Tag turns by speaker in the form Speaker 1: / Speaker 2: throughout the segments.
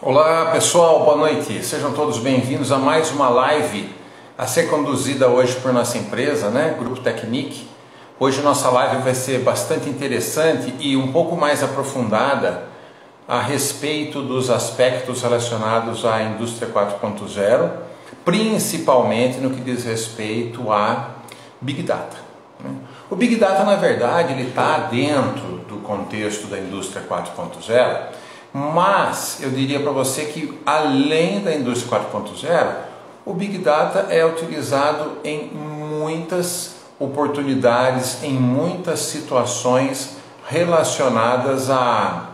Speaker 1: Olá pessoal, boa noite. Sejam todos bem-vindos a mais uma live a ser conduzida hoje por nossa empresa, Grupo Tecnic. Hoje nossa live vai ser bastante interessante e um pouco mais aprofundada a respeito dos aspectos relacionados à indústria 4.0, principalmente no que diz respeito a Big Data. O Big Data, na verdade, ele está dentro do contexto da indústria 4.0, mas eu diria para você que, além da indústria 4.0, o Big Data é utilizado em muitas oportunidades, em muitas situações relacionadas a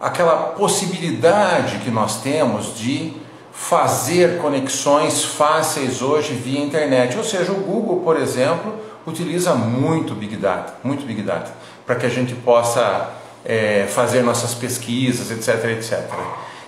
Speaker 1: aquela possibilidade que nós temos de fazer conexões fáceis hoje via internet. Ou seja, o Google, por exemplo, utiliza muito Big Data, para que a gente possa fazer nossas pesquisas, etc, etc.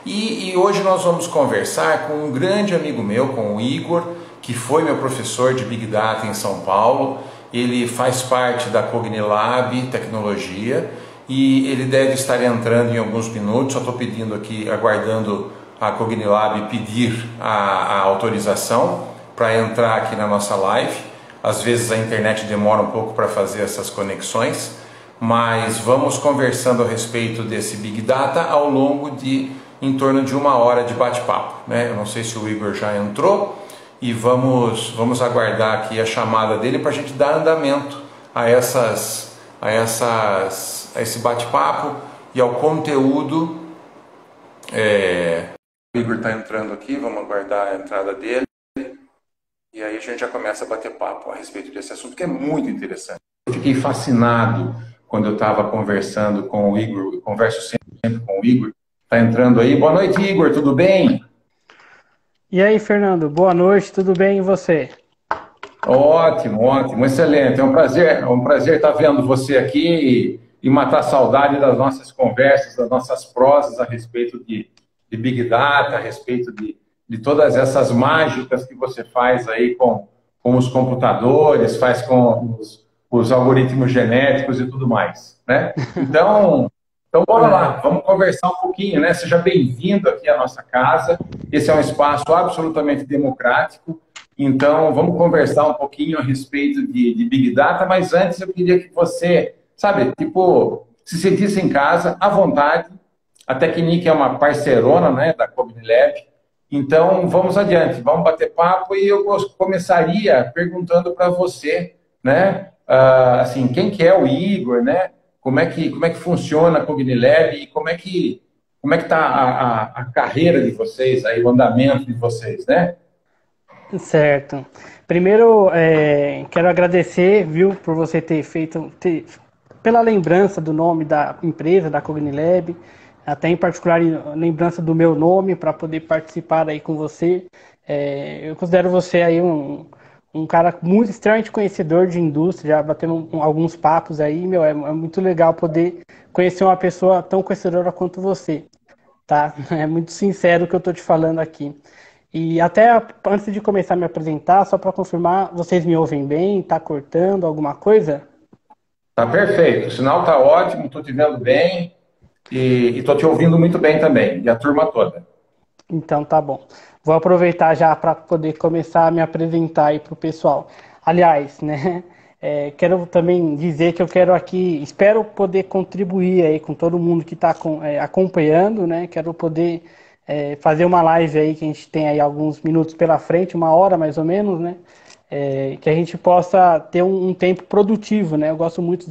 Speaker 1: E hoje nós vamos conversar com um grande amigo meu, com o Igor, que foi meu professor de Big Data em São Paulo. Ele faz parte da Cognilab Tecnologia e ele deve estar entrando em alguns minutos. Só estou pedindo aqui, aguardando a Cognilab pedir a autorização para entrar aqui na nossa live. Às vezes a internet demora um pouco para fazer essas conexões, mas vamos conversando a respeito desse Big Data ao longo de em torno de 1 hora de bate-papo, Eu não sei se o Igor já entrou e vamos aguardar aqui a chamada dele para a gente dar andamento a esse bate-papo e ao conteúdo. O Igor está entrando aqui, vamos aguardar a entrada dele. E aí a gente já começa a bater papo a respeito desse assunto, que é muito interessante. Eu fiquei fascinado quando eu estava conversando com o Igor, eu converso sempre com o Igor. Está entrando aí. Boa noite, Igor, tudo bem?
Speaker 2: E aí, Fernando, boa noite, tudo bem e você?
Speaker 1: Ótimo, excelente. É um prazer estar vendo você aqui e matar a saudade das nossas conversas, das nossas prosas a respeito de Big Data, a respeito de todas essas mágicas que você faz aí com os computadores, faz com os algoritmos genéticos e tudo mais, Então bora lá, vamos conversar um pouquinho, Seja bem-vindo aqui à nossa casa. Esse é um espaço absolutamente democrático, então vamos conversar um pouquinho a respeito de Big Data, mas antes eu queria que você, se sentisse em casa, à vontade. A Tecnic é uma parceirona, da Cognilab. Então, vamos adiante, vamos bater papo e eu começaria perguntando para você, assim, quem que é o Igor, Como é que funciona a Cognilab e como é que está a carreira de vocês, aí, o andamento de vocês,
Speaker 2: Certo. Primeiro, quero agradecer, viu, por você ter feito, pela lembrança do nome da empresa, da Cognilab, até em particular lembrança do meu nome, para poder participar aí com você. Eu considero você aí um cara muito extremamente conhecedor de indústria, já batendo alguns papos aí, meu, é muito legal poder conhecer uma pessoa tão conhecedora quanto você, tá? É muito sincero o que eu tô te falando aqui. E até antes de começar a me apresentar, só para confirmar, vocês me ouvem bem? Tá cortando alguma coisa?
Speaker 1: Tá perfeito, o sinal tá ótimo, estou te vendo bem e estou te ouvindo muito bem também, e a turma toda.
Speaker 2: Então tá bom. Vou aproveitar já para poder começar a me apresentar aí para o pessoal. Aliás, né? Quero também dizer que eu quero aqui, espero poder contribuir aí com todo mundo que está acompanhando, né? Quero poder fazer uma live aí que a gente tem aí alguns minutos pela frente, 1 hora mais ou menos, né? Que a gente possa ter um tempo produtivo, né? Eu gosto muito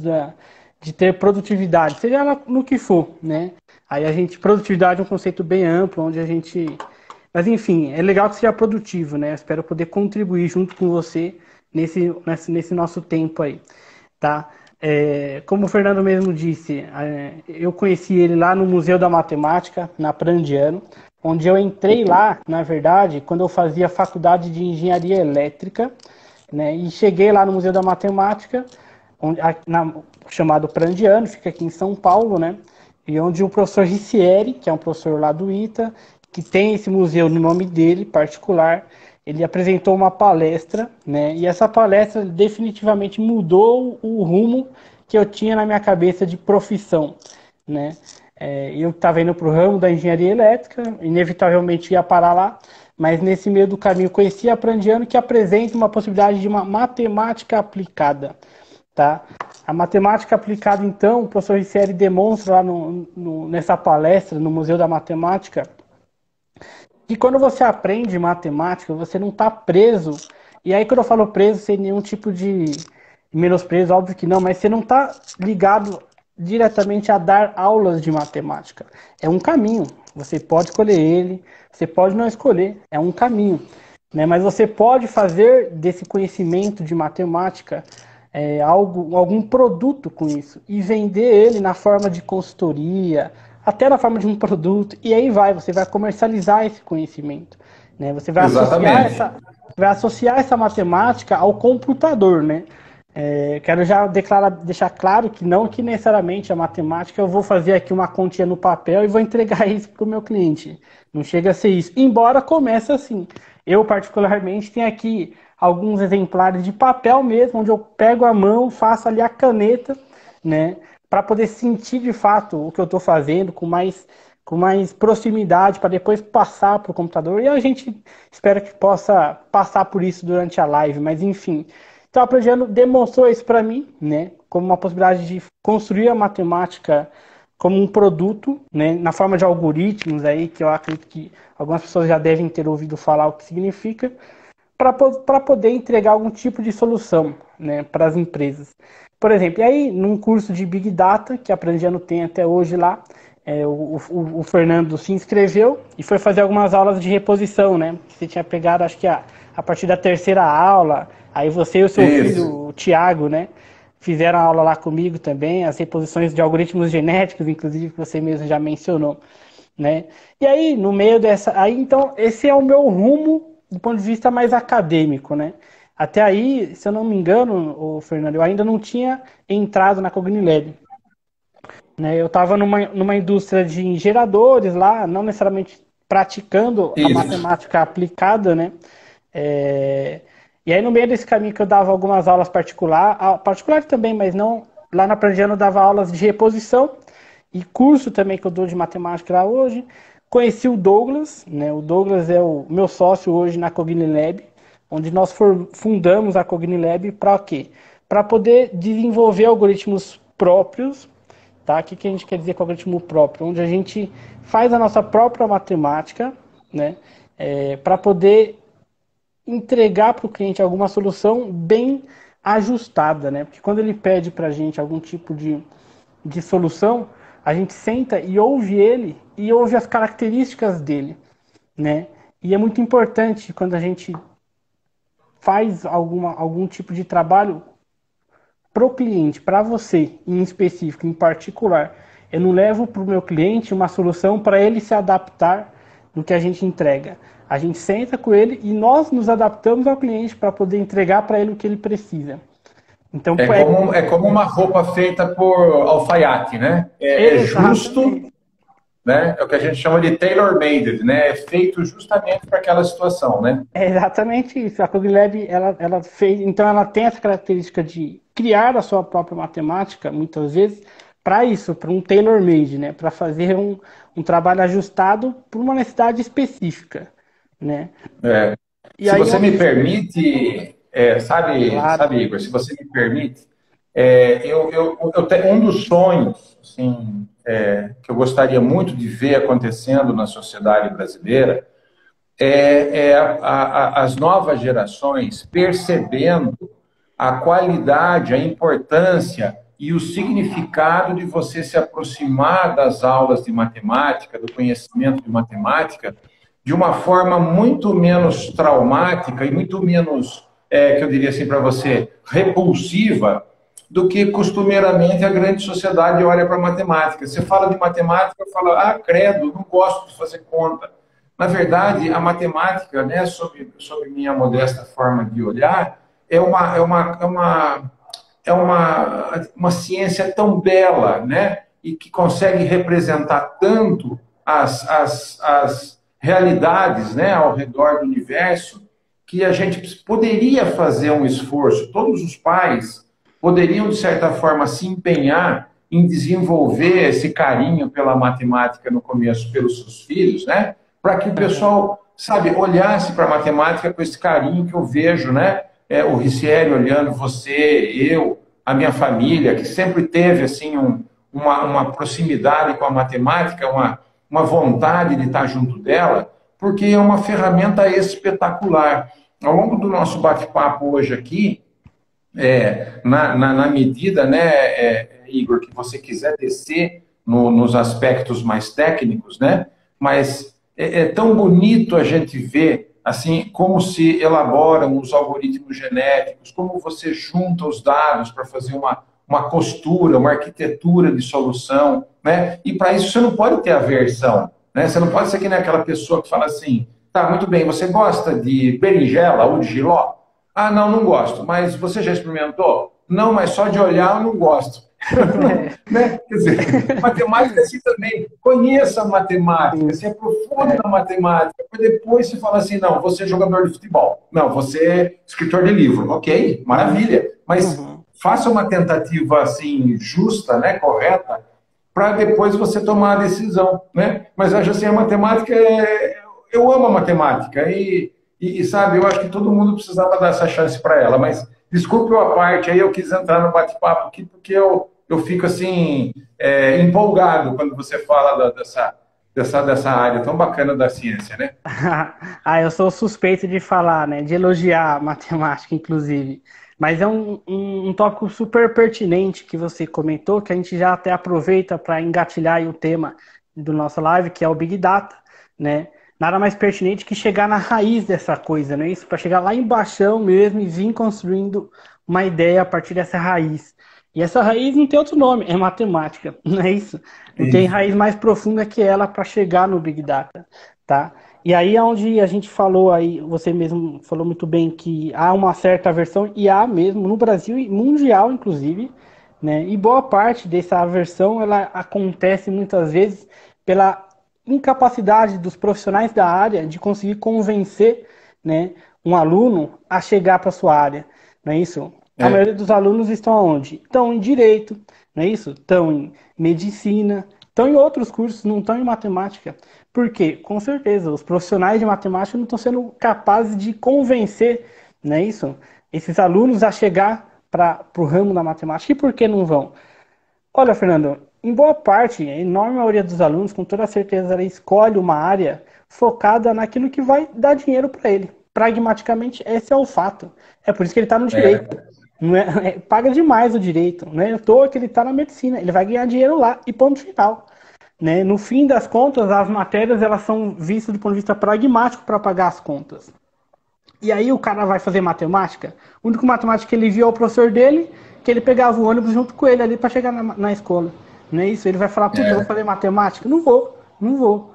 Speaker 2: de ter produtividade, seja no que for, né? Produtividade é um conceito bem amplo, onde a gente... Mas enfim, é legal que seja produtivo, né? Eu espero poder contribuir junto com você nesse nosso tempo aí, tá? Como o Fernando mesmo disse, eu conheci ele lá no Museu da Matemática, na Prandiano, onde eu entrei lá, na verdade, quando eu fazia faculdade de Engenharia Elétrica, né? E cheguei lá no Museu da Matemática, chamado Prandiano, fica aqui em São Paulo, né? E onde o professor Ricieri, que é um professor lá do ITA, que tem esse museu no nome dele, particular, ele apresentou uma palestra, né? E essa palestra definitivamente mudou o rumo que eu tinha na minha cabeça de profissão, né? Eu estava indo para o ramo da engenharia elétrica, inevitavelmente ia parar lá, mas nesse meio do caminho conheci a Prandiano, que apresenta uma possibilidade de uma matemática aplicada. Tá? A matemática aplicada, então, o professor Ricieri demonstra lá nessa palestra no Museu da Matemática, que quando você aprende matemática, você não está preso. E aí, quando eu falo preso, sem nenhum tipo de menosprezo, óbvio que não, mas você não está ligado diretamente a dar aulas de matemática. É um caminho. Você pode escolher ele, você pode não escolher. É um caminho. Né? Mas você pode fazer desse conhecimento de matemática algum produto com isso e vender ele na forma de consultoria, até na forma de um produto, e aí você vai comercializar esse conhecimento, né? Você vai vai associar essa matemática ao computador, né? Quero já deixar claro que necessariamente a matemática eu vou fazer aqui uma continha no papel e vou entregar isso para o meu cliente. Não chega a ser isso, embora comece assim. Eu, particularmente, tenho aqui alguns exemplares de papel mesmo, onde eu pego a mão, faço ali a caneta, né, para poder sentir de fato o que eu estou fazendo com mais proximidade, para depois passar para o computador. E a gente espera que possa passar por isso durante a live, mas enfim. Então a Progiano demonstrou isso para mim, né, como uma possibilidade de construir a matemática como um produto, né, na forma de algoritmos aí, que eu acredito que algumas pessoas já devem ter ouvido falar o que significa, para poder entregar algum tipo de solução, né, para as empresas. Por exemplo, e aí num curso de Big Data, que a Prandiano tem até hoje lá, o Fernando se inscreveu e foi fazer algumas aulas de reposição, né? Você tinha pegado, acho que a partir da terceira aula, aí você e o seu filho, o Thiago, né, fizeram a aula lá comigo também, as reposições de algoritmos genéticos, inclusive, que você mesmo já mencionou, né? E aí, no meio então, esse é o meu rumo do ponto de vista mais acadêmico, né? Até aí, se eu não me engano, Fernando, eu ainda não tinha entrado na Cognilab, né? Eu estava numa indústria de geradores lá, não necessariamente praticando a matemática aplicada, né? E aí, no meio desse caminho que eu dava algumas aulas particulares também, mas não... Lá na Prandiano eu dava aulas de reposição e curso também que eu dou de matemática lá hoje. Conheci o Douglas, né? O Douglas é o meu sócio hoje na Cognilab, onde nós fundamos a Cognilab para quê? Para poder desenvolver algoritmos próprios, tá? O que a gente quer dizer com algoritmo próprio? Onde a gente faz a nossa própria matemática, né? Para poder entregar para o cliente alguma solução bem ajustada, né? Porque quando ele pede para a gente algum tipo de solução, a gente senta e ouve ele e ouve as características dele, né? E é muito importante quando a gente faz algum tipo de trabalho pro cliente, para você em específico, em particular. Eu não levo para o meu cliente uma solução para ele se adaptar no que a gente entrega. A gente senta com ele e nós nos adaptamos ao cliente para poder entregar para ele o que ele precisa.
Speaker 1: Então, é como uma roupa feita por alfaiate, né? É justo, né? É o que a gente chama de tailor-made, né? É feito justamente para aquela situação, né?
Speaker 2: É exatamente isso. A Cognilab, ela fez, então ela tem essa característica de criar a sua própria matemática, muitas vezes, para isso, para um tailor-made, né? Para fazer um trabalho ajustado por uma necessidade específica, né?
Speaker 1: Se você me permite, sabe, Igor, se você me permite, eu tenho um dos sonhos, assim, que eu gostaria muito de ver acontecendo na sociedade brasileira as novas gerações percebendo a qualidade, a importância e o significado de você se aproximar das aulas de matemática, do conhecimento de matemática, de uma forma muito menos traumática e muito menos, que eu diria assim para você, repulsiva, do que costumeiramente a grande sociedade olha para a matemática. Você fala de matemática, fala, credo, não gosto de fazer conta. Na verdade, a matemática, né, sob minha modesta forma de olhar, é uma ciência tão bela, né, e que consegue representar tanto as realidades, né, ao redor do universo, que a gente poderia fazer um esforço, todos os pais poderiam, de certa forma, se empenhar em desenvolver esse carinho pela matemática no começo pelos seus filhos, né? Para que o pessoal, sabe, olhasse para a matemática com esse carinho que eu vejo, né? O Ricieri olhando você, eu, a minha família, que sempre teve assim uma proximidade com a matemática, uma vontade de estar junto dela, porque é uma ferramenta espetacular. Ao longo do nosso bate-papo hoje aqui, na medida, né, Igor, que você quiser descer nos aspectos mais técnicos, né, mas é tão bonito a gente ver assim como se elaboram os algoritmos genéticos, como você junta os dados para fazer uma costura, uma arquitetura de solução, né? E para isso você não pode ter aversão, né? Você não pode ser que nem aquela pessoa que fala assim, tá, muito bem, você gosta de berinjela ou de jiló? Ah, não, não gosto. Mas você já experimentou? Não, mas só de olhar eu não gosto. Né? Quer dizer, matemática é assim também. Conheça a matemática, se aprofunde na matemática, para depois se fala assim, não, você é jogador de futebol. Não, você é escritor de livro. Ok, maravilha. Mas faça uma tentativa assim, justa, né, correta, para depois você tomar a decisão. Né? Mas acho assim, a matemática eu amo a matemática e, sabe, eu acho que todo mundo precisava dar essa chance para ela, mas desculpe a parte, aí eu quis entrar no bate-papo aqui, porque eu fico assim, empolgado quando você fala dessa área tão bacana da ciência, né?
Speaker 2: Ah, eu sou suspeito de falar, né? De elogiar a matemática, inclusive. Mas é um tópico super pertinente que você comentou, que a gente já até aproveita para engatilhar aí o tema do nosso live, que é o Big Data, né? Nada mais pertinente que chegar na raiz dessa coisa, não é isso? Para chegar lá embaixo mesmo e vir construindo uma ideia a partir dessa raiz. E essa raiz não tem outro nome, é matemática, não é isso? Não tem raiz mais profunda que ela para chegar no Big Data, tá? E aí é onde a gente falou aí, você mesmo falou muito bem que há uma certa aversão, e há mesmo, no Brasil e mundial, inclusive, né? E boa parte dessa aversão, ela acontece muitas vezes pela incapacidade dos profissionais da área de conseguir convencer, né, um aluno a chegar para a sua área, não é isso? A maioria dos alunos estão onde? Estão em direito, não é isso? Estão em medicina, estão em outros cursos, não estão em matemática. Por quê? Com certeza, os profissionais de matemática não estão sendo capazes de convencer, não é isso? Esses alunos a chegar para o ramo da matemática. E por que não vão? Olha, Fernando, em boa parte, a enorme maioria dos alunos, com toda certeza, ela escolhe uma área focada naquilo que vai dar dinheiro para ele. Pragmaticamente, esse é o fato. É por isso que ele está no direito. Não paga demais o direito. Não é à toa que ele está na medicina. Ele vai ganhar dinheiro lá e ponto final. Né? No fim das contas, as matérias elas são vistas do ponto de vista pragmático para pagar as contas. E aí o cara vai fazer matemática. O único matemático que ele viu é o professor dele, que ele pegava o ônibus junto com ele ali para chegar na escola. Não é isso? Ele vai falar, eu vou fazer matemática? Não vou.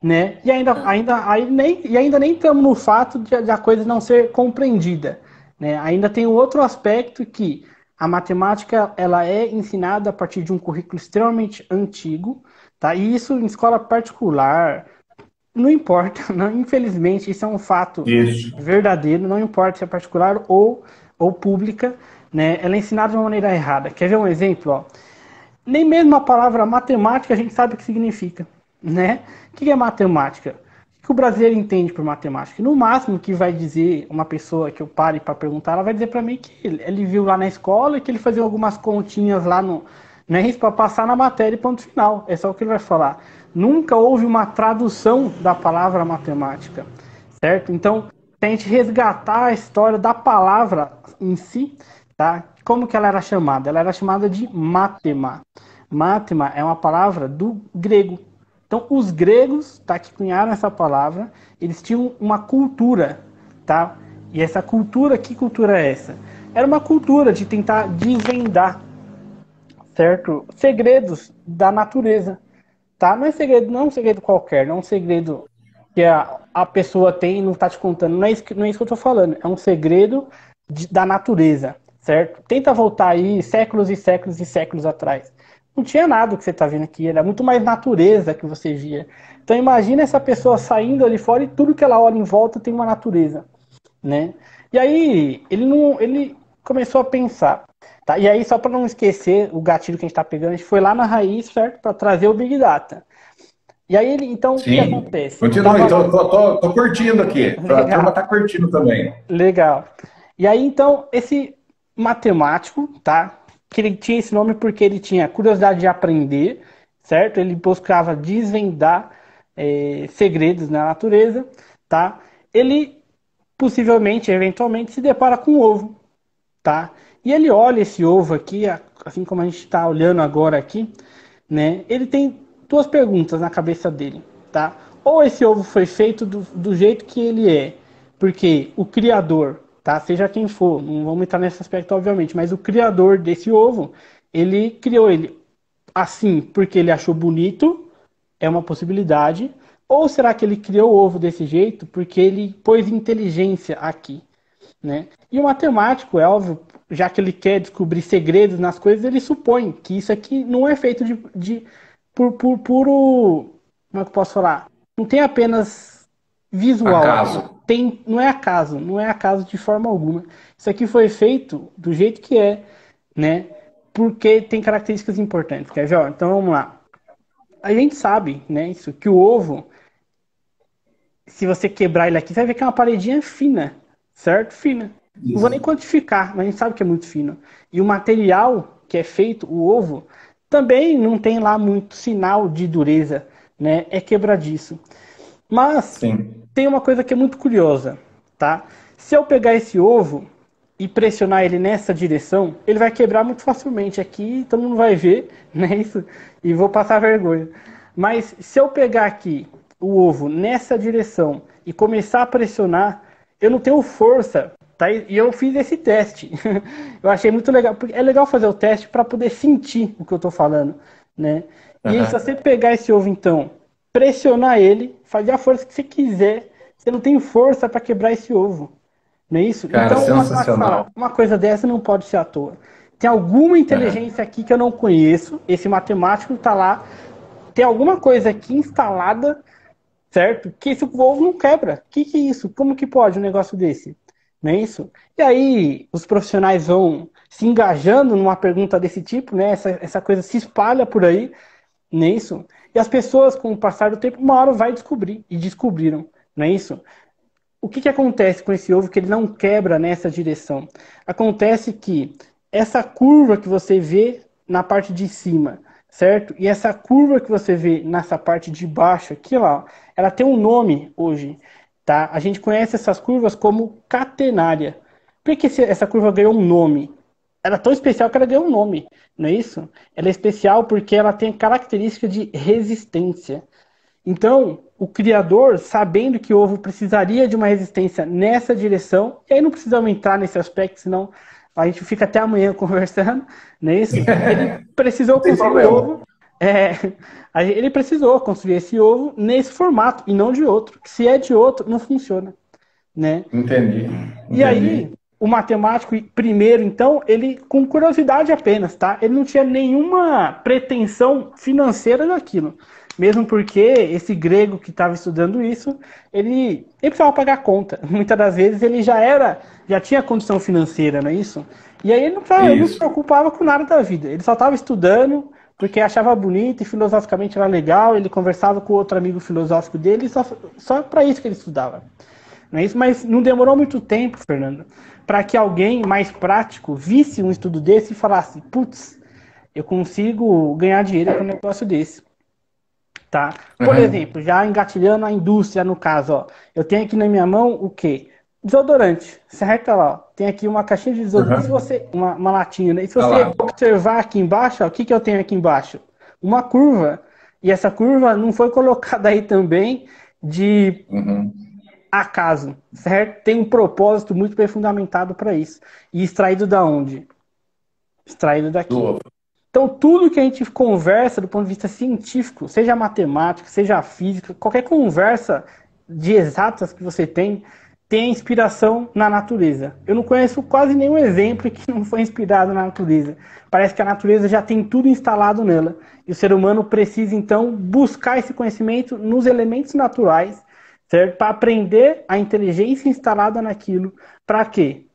Speaker 2: Né? E ainda nem estamos no fato de a coisa não ser compreendida. Né? Ainda tem um outro aspecto que a matemática ela é ensinada a partir de um currículo extremamente antigo, tá? E isso em escola particular, não importa, não, infelizmente, isso é um fato verdadeiro, não importa se é particular ou pública, né? Ela é ensinada de uma maneira errada. Quer ver um exemplo? Ó? Nem mesmo a palavra matemática a gente sabe o que significa. Né? O que é matemática? O que o brasileiro entende por matemática? No máximo que vai dizer uma pessoa que eu pare para perguntar, ela vai dizer para mim que ele viu lá na escola e que ele fazia algumas continhas lá no para passar na matéria e ponto final. É só o que ele vai falar. Nunca houve uma tradução da palavra matemática, certo? Então, se a gente resgatar a história da palavra em si, tá? Como que ela era chamada? Ela era chamada de mátema. Mátema é uma palavra do grego. Então, os gregos, tá, que cunharam essa palavra, eles tinham uma cultura, tá? E essa cultura, que cultura é essa? Era uma cultura de tentar desvendar, certo? Segredos da natureza, tá? Não é segredo, não é um segredo qualquer, não é um segredo que a pessoa tem e não está te contando. Não é isso que eu estou falando. É um segredo da natureza, certo? Tenta voltar aí séculos e séculos e séculos atrás. Não tinha nada que você está vendo aqui, era muito mais natureza que você via. Então imagina essa pessoa saindo ali fora e tudo que ela olha em volta tem uma natureza, né? E aí ele começou a pensar, Tá? E aí, só para não esquecer o gatilho que a gente está pegando, a gente foi lá na raiz, certo? Para trazer o Big Data. E aí, então, o que
Speaker 1: Sim.
Speaker 2: acontece?
Speaker 1: Continue, tô curtindo aqui. A turma
Speaker 2: Legal,
Speaker 1: está curtindo também.
Speaker 2: legal. E aí, então, esse matemático, tá? Que ele tinha esse nome porque ele tinha curiosidade de aprender, certo? Ele buscava desvendar segredos na natureza, tá? Ele possivelmente, eventualmente, se depara com um ovo, tá? E ele olha esse ovo aqui, assim como a gente está olhando agora aqui, né? Ele tem duas perguntas na cabeça dele, tá? Ou esse ovo foi feito do jeito que ele é, porque o criador, tá? Seja quem for, não vamos entrar nesse aspecto obviamente, mas o criador desse ovo, ele criou ele assim porque ele achou bonito, é uma possibilidade. Ou será que ele criou o ovo desse jeito porque ele pôs inteligência aqui, né? E o matemático, é óbvio, já que ele quer descobrir segredos nas coisas, ele supõe que isso aqui não é feito por puro. Como é que eu posso falar? Não tem apenas visual.
Speaker 1: Acaso.
Speaker 2: Não é acaso de forma alguma. Isso aqui foi feito do jeito que é, né? Porque tem características importantes. Quer ver? Ó, então vamos lá. A gente sabe, né, isso, que o ovo, se você quebrar ele aqui, você vai ver que é uma paredinha fina, certo? Fina. Não vou nem
Speaker 1: Isso.
Speaker 2: quantificar, mas a gente sabe que é muito fino. E o material que é feito, o ovo, também não tem lá muito sinal de dureza, né? É quebradiço. Mas
Speaker 1: Sim.
Speaker 2: tem uma coisa que é muito curiosa, tá? Se eu pegar esse ovo e pressionar ele nessa direção, ele vai quebrar muito facilmente aqui, todo mundo vai ver, né? Isso, e vou passar vergonha. Mas se eu pegar aqui o ovo nessa direção e começar a pressionar, eu não tenho força, tá? E eu fiz esse teste. Eu achei muito legal, porque é legal fazer o teste para poder sentir o que eu estou falando, né? E aí, se você pegar esse ovo então, pressionar ele, fazer a força que você quiser, você não tem força para quebrar esse ovo. Não é isso?
Speaker 1: Cara,
Speaker 2: Então, o matemático fala,
Speaker 1: sensacional.
Speaker 2: uma coisa dessa não pode ser à toa. Tem alguma
Speaker 1: Aham.
Speaker 2: inteligência aqui que eu não conheço, esse matemático está lá, tem alguma coisa aqui instalada, certo? Que esse ovo não quebra. Que é isso? Como que pode um negócio desse? Não é isso? E aí os profissionais vão se engajando numa pergunta desse tipo, né? Essa coisa se espalha por aí, não é isso? E as pessoas, com o passar do tempo, uma hora vai descobrir, e descobriram, não é isso? O que acontece com esse ovo que ele não quebra nessa direção? Acontece que essa curva que você vê na parte de cima, certo? E essa curva que você vê nessa parte de baixo aqui, ó, ela tem um nome hoje, tá? A gente conhece essas curvas como catenária. Por que essa curva ganhou um nome? Ela é tão especial que ela ganhou um nome, não é isso? Ela é especial porque ela tem característica de resistência. Então, o criador, sabendo que o ovo precisaria de uma resistência nessa direção, e aí não precisamos entrar nesse aspecto, senão a gente fica até amanhã conversando, não é isso? Ele precisou
Speaker 1: Não tem
Speaker 2: construir o
Speaker 1: problema.
Speaker 2: ovo, ele precisou construir esse ovo nesse formato e não de outro. Se é de outro, não funciona, né?
Speaker 1: Entendi.
Speaker 2: E aí,
Speaker 1: Entendi.
Speaker 2: o matemático, primeiro, então, ele, com curiosidade apenas, tá? Ele não tinha nenhuma pretensão financeira daquilo. Mesmo porque esse grego que estava estudando isso, ele precisava pagar a conta. Muitas das vezes ele já tinha condição financeira, não é isso? E aí ele não se
Speaker 1: Isso.
Speaker 2: preocupava com nada da vida. Ele só estava estudando porque achava bonito e filosoficamente era legal. Ele conversava com outro amigo filosófico dele, só para isso que ele estudava. Não é isso? Mas não demorou muito tempo, Fernando, para que alguém mais prático visse um estudo desse e falasse: putz, eu consigo ganhar dinheiro com um negócio desse. Tá? Por
Speaker 1: Aham.
Speaker 2: exemplo, já engatilhando a indústria, no caso, ó, eu tenho aqui na minha mão o quê? Desodorante, certo? Olha lá, ó, tem aqui uma caixinha de desodorante, se
Speaker 1: Aham.
Speaker 2: você, uma latinha, né? E se
Speaker 1: Olha
Speaker 2: você
Speaker 1: lá.
Speaker 2: observar aqui embaixo, ó, o que eu tenho aqui embaixo? Uma curva. E essa curva não foi colocada aí também de
Speaker 1: Uhum.
Speaker 2: acaso, certo? Tem um propósito muito bem fundamentado para isso. E extraído da onde? Extraído
Speaker 1: Do
Speaker 2: daqui.
Speaker 1: ovo.
Speaker 2: Então, tudo que a gente conversa do ponto de vista científico, seja matemática, seja física, qualquer conversa de exatas que você tem inspiração na natureza. Eu não conheço quase nenhum exemplo que não foi inspirado na natureza. Parece que a natureza já tem tudo instalado nela. E o ser humano precisa, então, buscar esse conhecimento nos elementos naturais, certo? Para aprender a inteligência instalada naquilo. Para quê?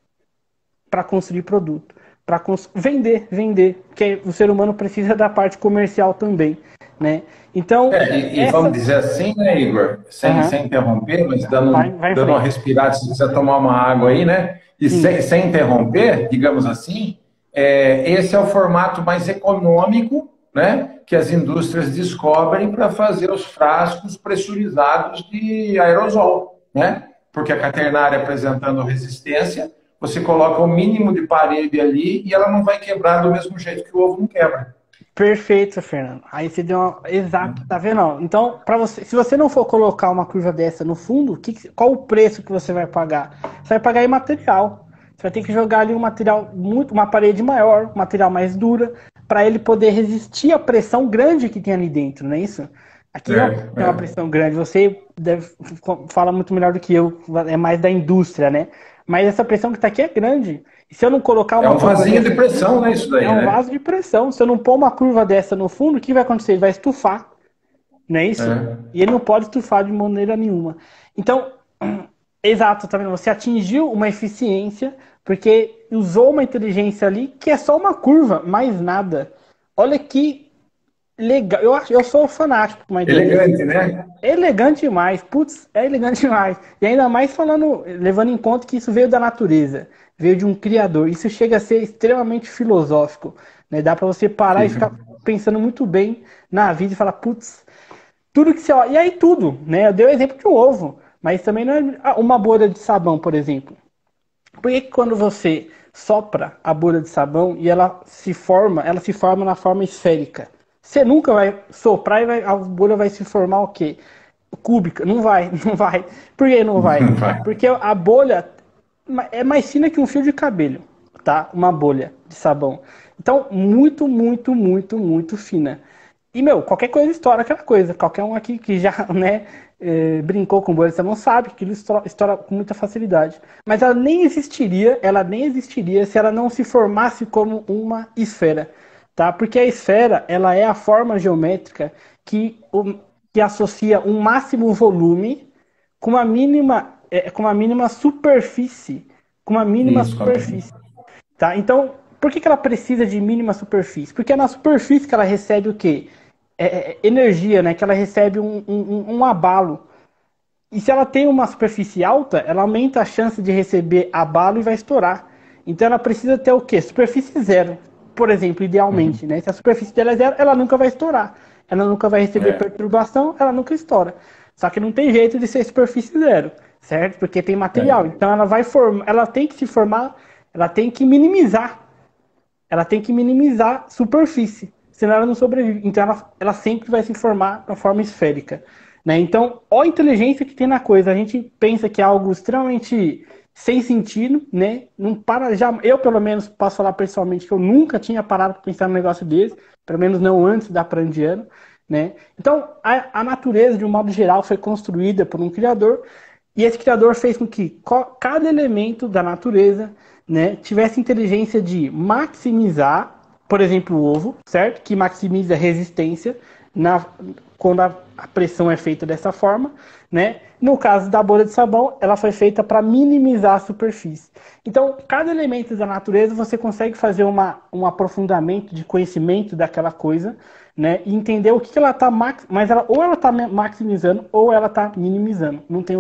Speaker 2: Para construir produto, para vender, porque o ser humano precisa da parte comercial também, né? Então,
Speaker 1: E vamos dizer assim, né, Igor? Sem interromper, mas
Speaker 2: vai em
Speaker 1: dando uma
Speaker 2: frente.
Speaker 1: respirada, se quiser tomar uma água aí, né? E
Speaker 2: Sim,
Speaker 1: sem interromper, digamos assim, esse é o formato mais econômico, né, que as indústrias descobrem para fazer os frascos pressurizados de aerosol, né? Porque a caternária apresentando resistência, você coloca o mínimo de parede ali e ela não vai quebrar do mesmo jeito que o ovo não quebra.
Speaker 2: perfeito, Fernando. Aí você deu uma... Exato, tá vendo? Ó? Então, para você, se você não for colocar uma curva dessa no fundo, qual o preço que você vai pagar? Você vai pagar em material. Você vai ter que jogar ali um material uma parede maior, um material mais dura, para ele poder resistir à pressão grande que tem ali dentro, não é isso? Aqui não
Speaker 1: Certo,
Speaker 2: tem uma pressão grande. Você fala muito melhor do que eu, é mais da indústria, né? Mas essa pressão que está aqui é grande. E se eu não colocar
Speaker 1: é
Speaker 2: uma
Speaker 1: um
Speaker 2: curva
Speaker 1: vasinho de
Speaker 2: dessa aqui,
Speaker 1: pressão, né, isso
Speaker 2: é
Speaker 1: daí,
Speaker 2: um
Speaker 1: né?
Speaker 2: vaso de pressão. Se eu não pôr uma curva dessa no fundo, o que vai acontecer? Ele vai estufar, não é isso?
Speaker 1: É.
Speaker 2: E ele não pode estufar de maneira nenhuma. Então, exato, tá vendo? Você atingiu uma eficiência porque usou uma inteligência ali que é só uma curva, mais nada. Olha que legal. Eu sou fanático por uma ideia dessa.
Speaker 1: Elegante, né?
Speaker 2: É elegante demais, putz, é elegante demais. E ainda mais falando, levando em conta que isso veio da natureza, veio de um criador. Isso chega a ser extremamente filosófico, né? Dá para você parar e
Speaker 1: Fica.
Speaker 2: ficar pensando muito bem na vida e falar, putz, tudo que você olha. E aí tudo, né? Eu dei o exemplo de um ovo, mas também não é uma bolha de sabão, por exemplo. Por que quando você sopra a bolha de sabão e ela se forma na forma esférica? Você nunca vai soprar e a bolha vai se formar o quê? Cúbica. Não vai, não vai. Por que não vai?
Speaker 1: Vai.
Speaker 2: Porque a bolha é mais fina que um fio de cabelo, tá? Uma bolha de sabão. Então, muito, muito, muito, muito fina. E, meu, qualquer coisa estoura aquela coisa. Qualquer um aqui que já, né, brincou com bolha de sabão sabe que aquilo estoura com muita facilidade. Mas ela nem existiria se ela não se formasse como uma esfera, tá? Porque a esfera, ela é a forma geométrica que associa um máximo volume com uma mínima superfície, com uma mínima
Speaker 1: Isso,
Speaker 2: superfície, tá? Então, por que ela precisa de mínima superfície? Porque é na superfície que ela recebe o quê? Energia, né? Que ela recebe um abalo. E se ela tem uma superfície alta, ela aumenta a chance de receber abalo e vai estourar. Então ela precisa ter o quê? Superfície zero, por exemplo, idealmente, né? Se a superfície dela é zero, ela nunca vai estourar. Ela nunca vai receber
Speaker 1: é,
Speaker 2: perturbação, ela nunca estoura. Só que não tem jeito de ser superfície zero, certo? Porque tem material.
Speaker 1: é,
Speaker 2: Então ela vai formar, ela tem que se formar, ela tem que minimizar. Ela tem que minimizar superfície, senão ela não sobrevive. Então ela sempre vai se formar na forma esférica. Né? Então, olha a inteligência que tem na coisa. A gente pensa que é algo extremamente sem sentido, né? Não para, já, eu, pelo menos, posso falar pessoalmente que eu nunca tinha parado para pensar num negócio desse, pelo menos não antes da Prandiano. Né? Então, a natureza, de um modo geral, foi construída por um criador, e esse criador fez com que cada elemento da natureza, né, tivesse inteligência de maximizar, por exemplo, o ovo, certo? Que maximiza a resistência quando a pressão é feita dessa forma, né? No caso da bolha de sabão, ela foi feita para minimizar a superfície. Então, cada elemento da natureza você consegue fazer um aprofundamento de conhecimento daquela coisa, né? E entender o que ela está ou ela está maximizando ou ela está minimizando. Não tem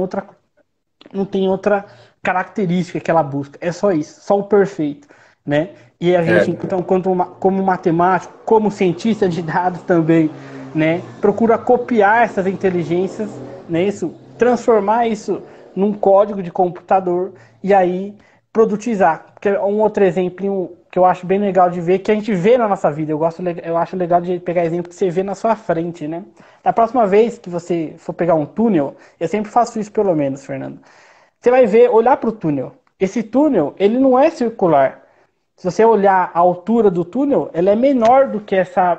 Speaker 2: outra característica que ela busca. É só isso, só o perfeito, né? E a gente,
Speaker 1: é,
Speaker 2: então, como matemático, como cientista de dados também, né, procura copiar essas inteligências, né, transformar isso num código de computador e aí produtizar. Porque um outro exemplo que eu acho bem legal de ver, que a gente vê na nossa vida. Eu acho legal de pegar exemplo que você vê na sua frente, né? Da próxima vez que você for pegar um túnel, eu sempre faço isso pelo menos, Fernando. Você vai ver, olhar para o túnel. Esse túnel, ele não é circular. Se você olhar a altura do túnel, ela é menor do que essa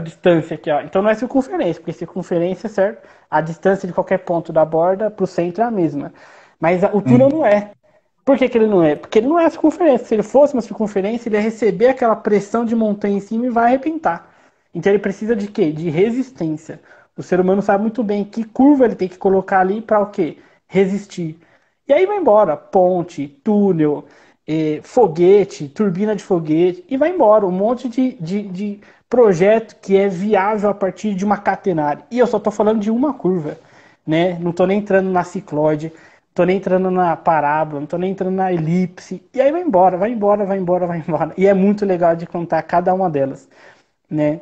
Speaker 2: distância aqui, ó. Então não é circunferência, porque circunferência, certo? A distância de qualquer ponto da borda para o centro é a mesma. Mas o túnel não é. Por que ele não é? Porque ele não é circunferência. Se ele fosse uma circunferência, ele ia receber aquela pressão de montanha em cima e vai arrebentar. Então ele precisa de quê? De resistência. O ser humano sabe muito bem que curva ele tem que colocar ali para o quê? Resistir. E aí vai embora. Ponte, túnel, foguete, turbina de foguete, e vai embora. Um monte de projeto que é viável a partir de uma catenária. E eu só estou falando de uma curva, né? Não estou nem entrando na cicloide, não estou nem entrando na parábola, não estou nem entrando na elipse. E aí vai embora, vai embora, vai embora, vai embora. E é muito legal de contar cada uma delas, né?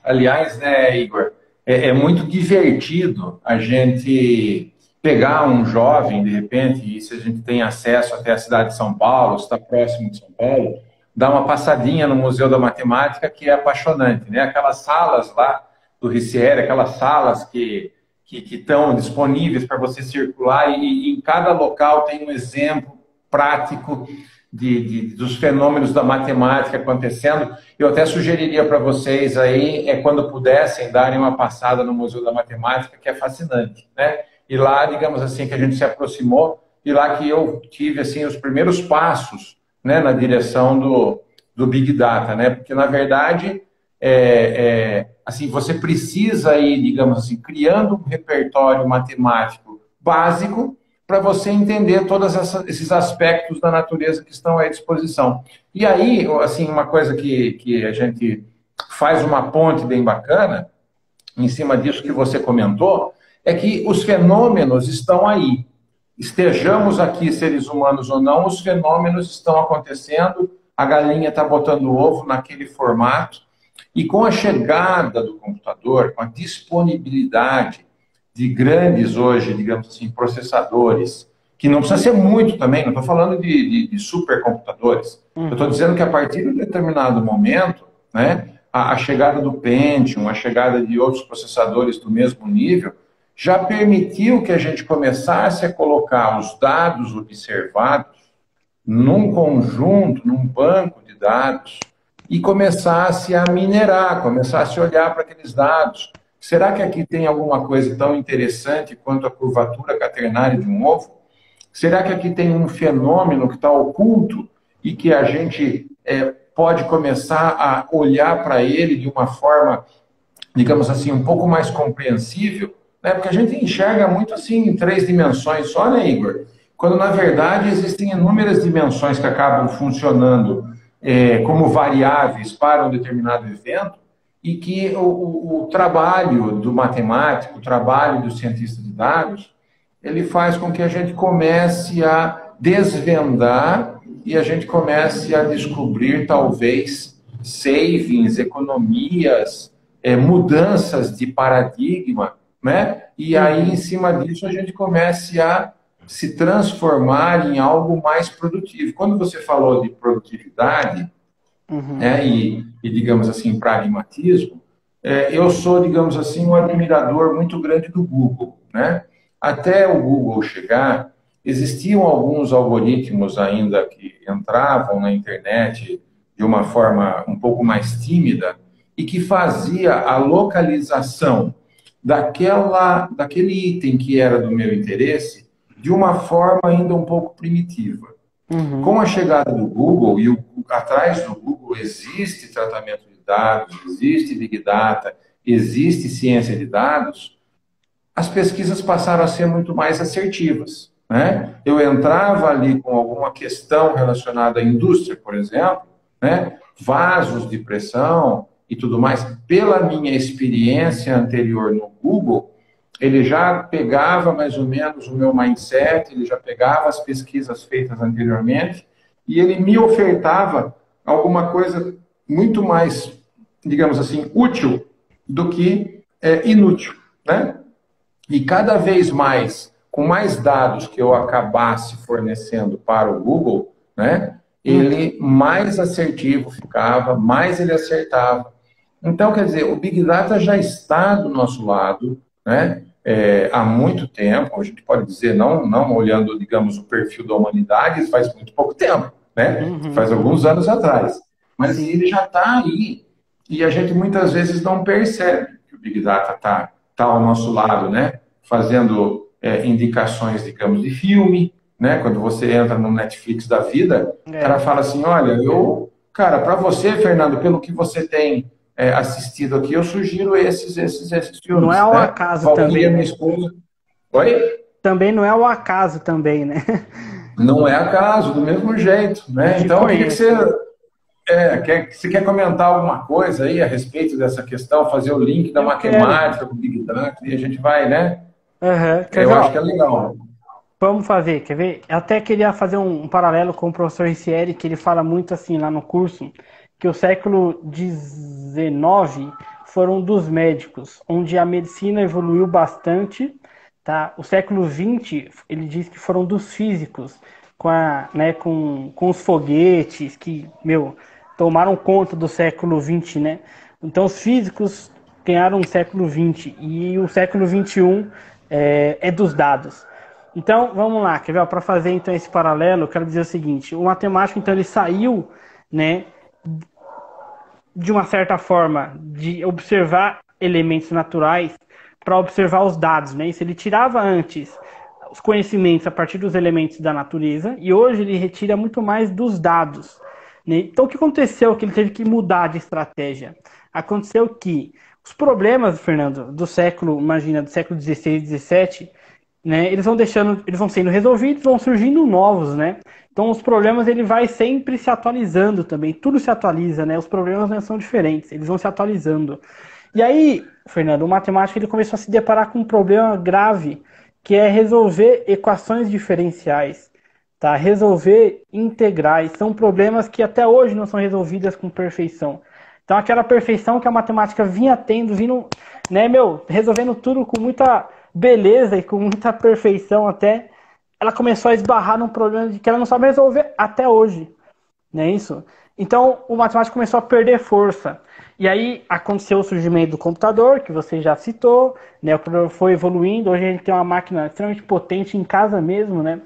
Speaker 1: Aliás, né, Igor, é muito divertido a gente pegar um jovem, de repente, e se a gente tem acesso até a cidade de São Paulo, se está próximo de São Paulo, dar uma passadinha no Museu da Matemática, que é apaixonante, né? Aquelas salas lá do Ricieri, aquelas salas que estão disponíveis para você circular, e em cada local tem um exemplo prático dos fenômenos da matemática acontecendo. Eu até sugeriria para vocês aí, quando pudessem, darem uma passada no Museu da Matemática, que é fascinante, né? E lá, digamos assim, que a gente se aproximou, e lá que eu tive, assim, os primeiros passos, né, na direção do Big Data, né? Porque, na verdade, assim, você precisa ir, digamos assim, criando um repertório matemático básico para você entender todos esses aspectos da natureza que estão à disposição. E aí, assim, uma coisa que a gente faz uma ponte bem bacana, em cima disso que você comentou, é que os fenômenos estão aí. Estejamos aqui, seres humanos ou não, os fenômenos estão acontecendo, a galinha está botando o ovo naquele formato, e com a chegada do computador, com a disponibilidade de grandes, hoje, digamos assim, processadores, que não precisa ser muito também, não estou falando de supercomputadores, eu estou dizendo que a partir de um determinado momento, né, a chegada do Pentium, a chegada de outros processadores do mesmo nível, já permitiu que a gente começasse a colocar os dados observados num conjunto, num banco de dados, e começasse a minerar, começasse a olhar para aqueles dados. Será que aqui tem alguma coisa tão interessante quanto a curvatura quaternária de um ovo? Será que aqui tem um fenômeno que está oculto e que a gente pode começar a olhar para ele de uma forma, digamos assim, um pouco mais compreensível? Porque a gente enxerga muito assim em 3 dimensões só, né, Igor? Quando, na verdade, existem inúmeras dimensões que acabam funcionando como variáveis para um determinado evento, e que o trabalho do matemático, o trabalho do cientista de dados, ele faz com que a gente comece a desvendar e a gente comece a descobrir, talvez, savings, economias, mudanças de paradigma, né? E aí, em cima disso, a gente comece a se transformar em algo mais produtivo. Quando você falou de produtividade, né, e, digamos assim, pragmatismo, eu sou, digamos assim, um admirador muito grande do Google, né? Até o Google chegar, existiam alguns algoritmos ainda que entravam na internet de uma forma um pouco mais tímida e que fazia a localização daquele item que era do meu interesse de uma forma ainda um pouco primitiva. Com a chegada do Google, e atrás do Google existe tratamento de dados, existe Big Data, existe ciência de dados, as pesquisas passaram a ser muito mais assertivas, né? Eu entrava ali com alguma questão relacionada à indústria, por exemplo, né? Vasos de pressão e tudo mais, pela minha experiência anterior no Google, ele já pegava mais ou menos o meu mindset, ele já pegava as pesquisas feitas anteriormente e ele me ofertava alguma coisa muito mais, digamos assim, útil do que inútil, né? E cada vez mais, com mais dados que eu acabasse fornecendo para o Google, né, ele mais assertivo ficava, mais ele acertava. Então, quer dizer, o Big Data já está do nosso lado, né? Há muito tempo, a gente pode dizer, não olhando, digamos, o perfil da humanidade, faz muito pouco tempo, né? Faz alguns anos atrás. Mas ele já está aí, e a gente muitas vezes não percebe que o Big Data está ao nosso lado, né? Fazendo indicações, digamos, de filme, né? Quando você entra no Netflix da vida, o cara fala assim, olha, cara, para você, Fernando, pelo que você tem assistido aqui, eu sugiro esses filmes.
Speaker 2: Não é um acaso também,
Speaker 1: minha esposa. Oi?
Speaker 2: Também não é um acaso também, né?
Speaker 1: Não é acaso, do mesmo jeito, né?
Speaker 2: Te
Speaker 1: Então, o que que
Speaker 2: conheço.
Speaker 1: você quer comentar alguma coisa aí a respeito dessa questão, fazer o link da
Speaker 2: Eu quero.
Speaker 1: matemática com o Big Data e a gente vai, né?
Speaker 2: Aham. Quer
Speaker 1: Eu
Speaker 2: ver,
Speaker 1: acho
Speaker 2: ó?
Speaker 1: que é legal.
Speaker 2: Vamos fazer, quer ver? Eu até queria fazer um paralelo com o professor Ricieri, que ele fala muito assim lá no curso, que o século XIX foram dos médicos, onde a medicina evoluiu bastante, tá? O século XX, ele diz que foram dos físicos, com os foguetes, que, meu, tomaram conta do século XX, né? Então os físicos ganharam o século XX e o século XXI é dos dados. Então, vamos lá, quer ver? Para fazer então esse paralelo, eu quero dizer o seguinte: o matemático então ele saiu, né, de uma certa forma de observar elementos naturais para observar os dados, né? Isso ele tirava antes os conhecimentos a partir dos elementos da natureza e hoje ele retira muito mais dos dados, né? Então, o que aconteceu que ele teve que mudar de estratégia? Aconteceu que os problemas, Fernando, do século, imagina, do século XVI, XVII, né, eles vão sendo resolvidos, vão surgindo novos, né? Então os problemas ele vai sempre se atualizando também, tudo se atualiza, né? Os problemas não são diferentes, eles vão se atualizando. E aí, Fernando, o matemático ele começou a se deparar com um problema grave, que é resolver equações diferenciais, tá? Resolver integrais, são problemas que até hoje não são resolvidas com perfeição. Então aquela perfeição que a matemática vinha tendo, vindo, né, meu, resolvendo tudo com muita beleza e com muita perfeição até, ela começou a esbarrar num problema de que ela não sabe resolver até hoje, não é isso? Então o matemático começou a perder força. E aí aconteceu o surgimento do computador, que você já citou, né? O computador foi evoluindo, hoje a gente tem uma máquina extremamente potente em casa mesmo, né?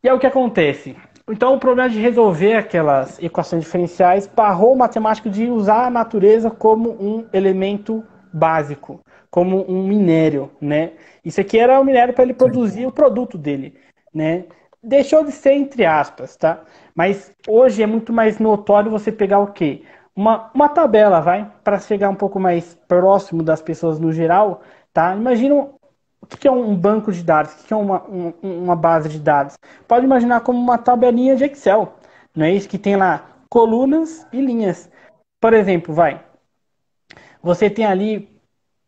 Speaker 2: E é o que acontece. Então o problema de resolver aquelas equações diferenciais barrou o matemático de usar a natureza como um elemento básico, como um minério, né? Isso aqui era o minério para ele produzir o produto dele, né? Deixou de ser entre aspas, tá? Mas hoje é muito mais notório você pegar o quê? Uma tabela, vai, para chegar um pouco mais próximo das pessoas no geral, tá? Imagina o que é um banco de dados? O que é uma base de dados? Pode imaginar como uma tabelinha de Excel, não é isso? Que tem lá colunas e linhas. Por exemplo, você tem ali,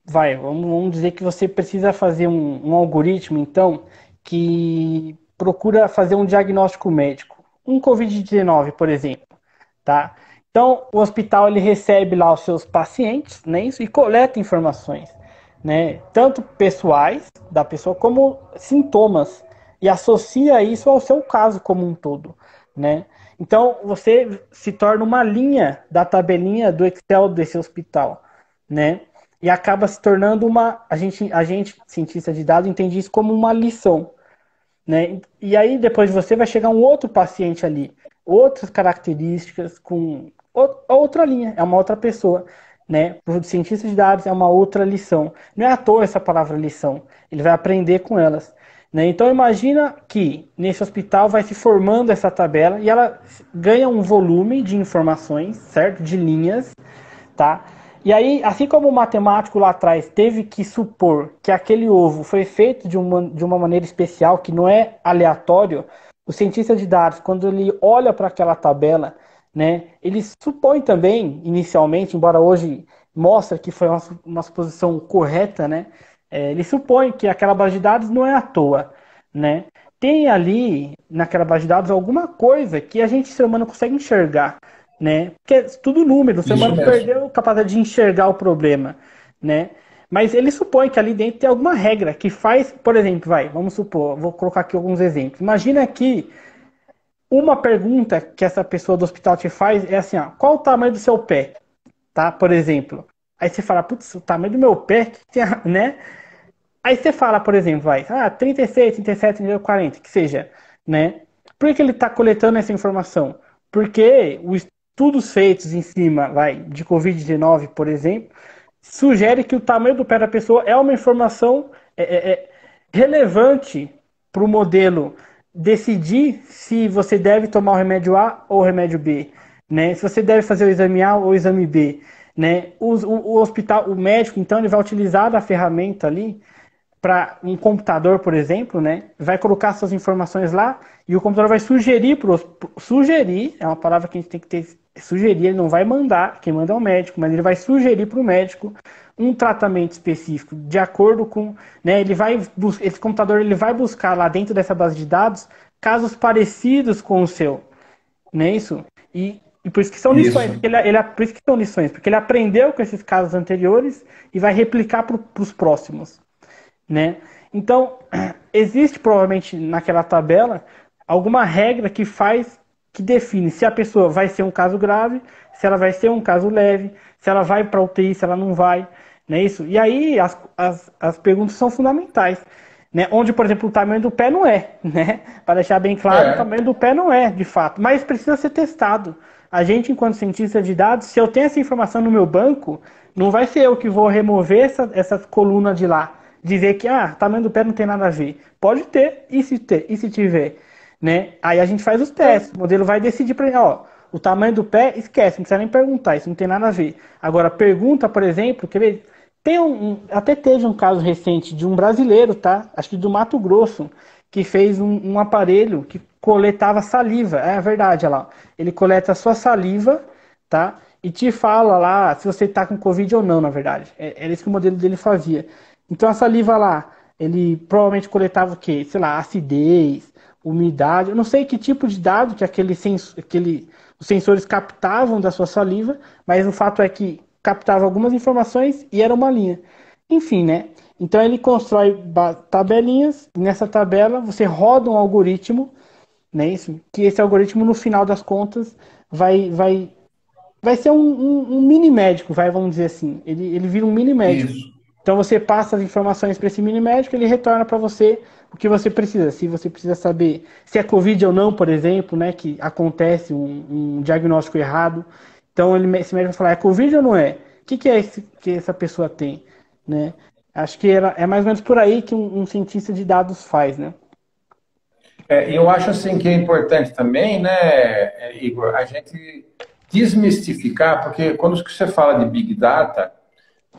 Speaker 2: vamos dizer que você precisa fazer um algoritmo, então, que procura fazer um diagnóstico médico. Um Covid-19, por exemplo, tá? Então, o hospital ele recebe lá os seus pacientes, né, isso, e coleta informações, né, tanto pessoais da pessoa como sintomas e associa isso ao seu caso como um todo, né? Então, você se torna uma linha da tabelinha do Excel desse hospital, né? E acaba se tornando a gente cientista de dados entende isso como uma lição, né? E aí depois de você vai chegar um outro paciente ali, outras características com outra linha, é uma outra pessoa, né? Para o cientista de dados é uma outra lição. Não é à toa essa palavra lição. Ele vai aprender com elas, né? Então imagina que nesse hospital vai se formando essa tabela e ela ganha um volume de informações, certo? De linhas, tá? E aí, assim como o matemático lá atrás teve que supor que aquele ovo foi feito de uma maneira especial, que não é aleatório, o cientista de dados, quando ele olha para aquela tabela, né, ele supõe também, inicialmente, embora hoje mostre que foi uma suposição correta, né, ele supõe que aquela base de dados não é à toa, né? Tem ali, naquela base de dados, alguma coisa que a gente, ser humano, consegue enxergar, né? Porque é tudo número, o ser
Speaker 1: Isso
Speaker 2: humano
Speaker 1: mesmo.
Speaker 2: perdeu a capacidade de enxergar o problema, né? Mas ele supõe que ali dentro tem alguma regra que faz, por exemplo, vamos supor, vou colocar aqui alguns exemplos. Imagina que uma pergunta que essa pessoa do hospital te faz é assim, ó, qual o tamanho do seu pé, tá? Por exemplo. Aí você fala, putz, o tamanho do meu pé, né? Aí você fala, por exemplo, 36, 37, 40, que seja, né? Por que ele está coletando essa informação? Porque os estudos feitos em cima, de Covid-19, por exemplo, sugere que o tamanho do pé da pessoa é uma informação relevante para o modelo decidir se você deve tomar o remédio A ou o remédio B, né? Se você deve fazer o exame A ou o exame B, né? O hospital, o médico, então, ele vai utilizar a ferramenta ali para um computador, por exemplo, né? Vai colocar suas informações lá e o computador vai sugerir sugerir, é uma palavra que a gente tem que ter, sugerir, ele não vai mandar, quem manda é o médico, mas ele vai sugerir para o médico um tratamento específico de acordo com, né? Esse computador ele vai buscar lá dentro dessa base de dados casos parecidos com o seu, não é isso? E por isso que são lições,
Speaker 1: Isso.
Speaker 2: porque por isso que são lições, porque ele aprendeu com esses casos anteriores e vai replicar para os próximos, né? Então, existe provavelmente naquela tabela alguma regra que define se a pessoa vai ser um caso grave, se ela vai ser um caso leve, se ela vai para UTI, se ela não vai, não é isso? E aí as perguntas são fundamentais, né? Onde, por exemplo, o tamanho do pé não é, né? Para deixar bem claro, o
Speaker 1: É.
Speaker 2: tamanho do pé não é, de fato, mas precisa ser testado. A gente, enquanto cientista de dados, se eu tenho essa informação no meu banco, não vai ser eu que vou remover essa coluna de lá, dizer que tamanho do pé não tem nada a ver. Pode ter, e se tiver, né? Aí a gente faz os testes, o modelo vai decidir para, o tamanho do pé, esquece, não precisa nem perguntar, isso não tem nada a ver. Agora, pergunta, por exemplo, quer ver? Até teve um caso recente de um brasileiro, tá? Acho que do Mato Grosso, que fez um aparelho que coletava saliva. É verdade, olha lá. Ele coleta a sua saliva, tá? E te fala lá se você tá com Covid ou não, na verdade. Era isso que o modelo dele fazia. Então a saliva lá, ele provavelmente coletava o quê? Sei lá, acidez, umidade. Eu não sei que tipo de dado que os sensores captavam da sua saliva, mas o fato é que captava algumas informações e era uma linha. Enfim, né? Então ele constrói tabelinhas, e nessa tabela você roda um algoritmo, né? Isso, que esse algoritmo, no final das contas, vai ser um mini médico, vamos dizer assim. Ele vira um mini médico.
Speaker 1: Isso.
Speaker 2: Então você passa as informações para esse mini médico, ele retorna para você o que você precisa. Se você precisa saber se é Covid ou não, por exemplo, né? Que acontece um diagnóstico errado. Então esse médico vai falar, é Covid ou não é? O que é que essa pessoa tem, né? Acho que é mais ou menos por aí que um cientista de dados faz, né?
Speaker 1: E eu acho assim que é importante também, né, Igor, a gente desmistificar, porque quando você fala de Big Data,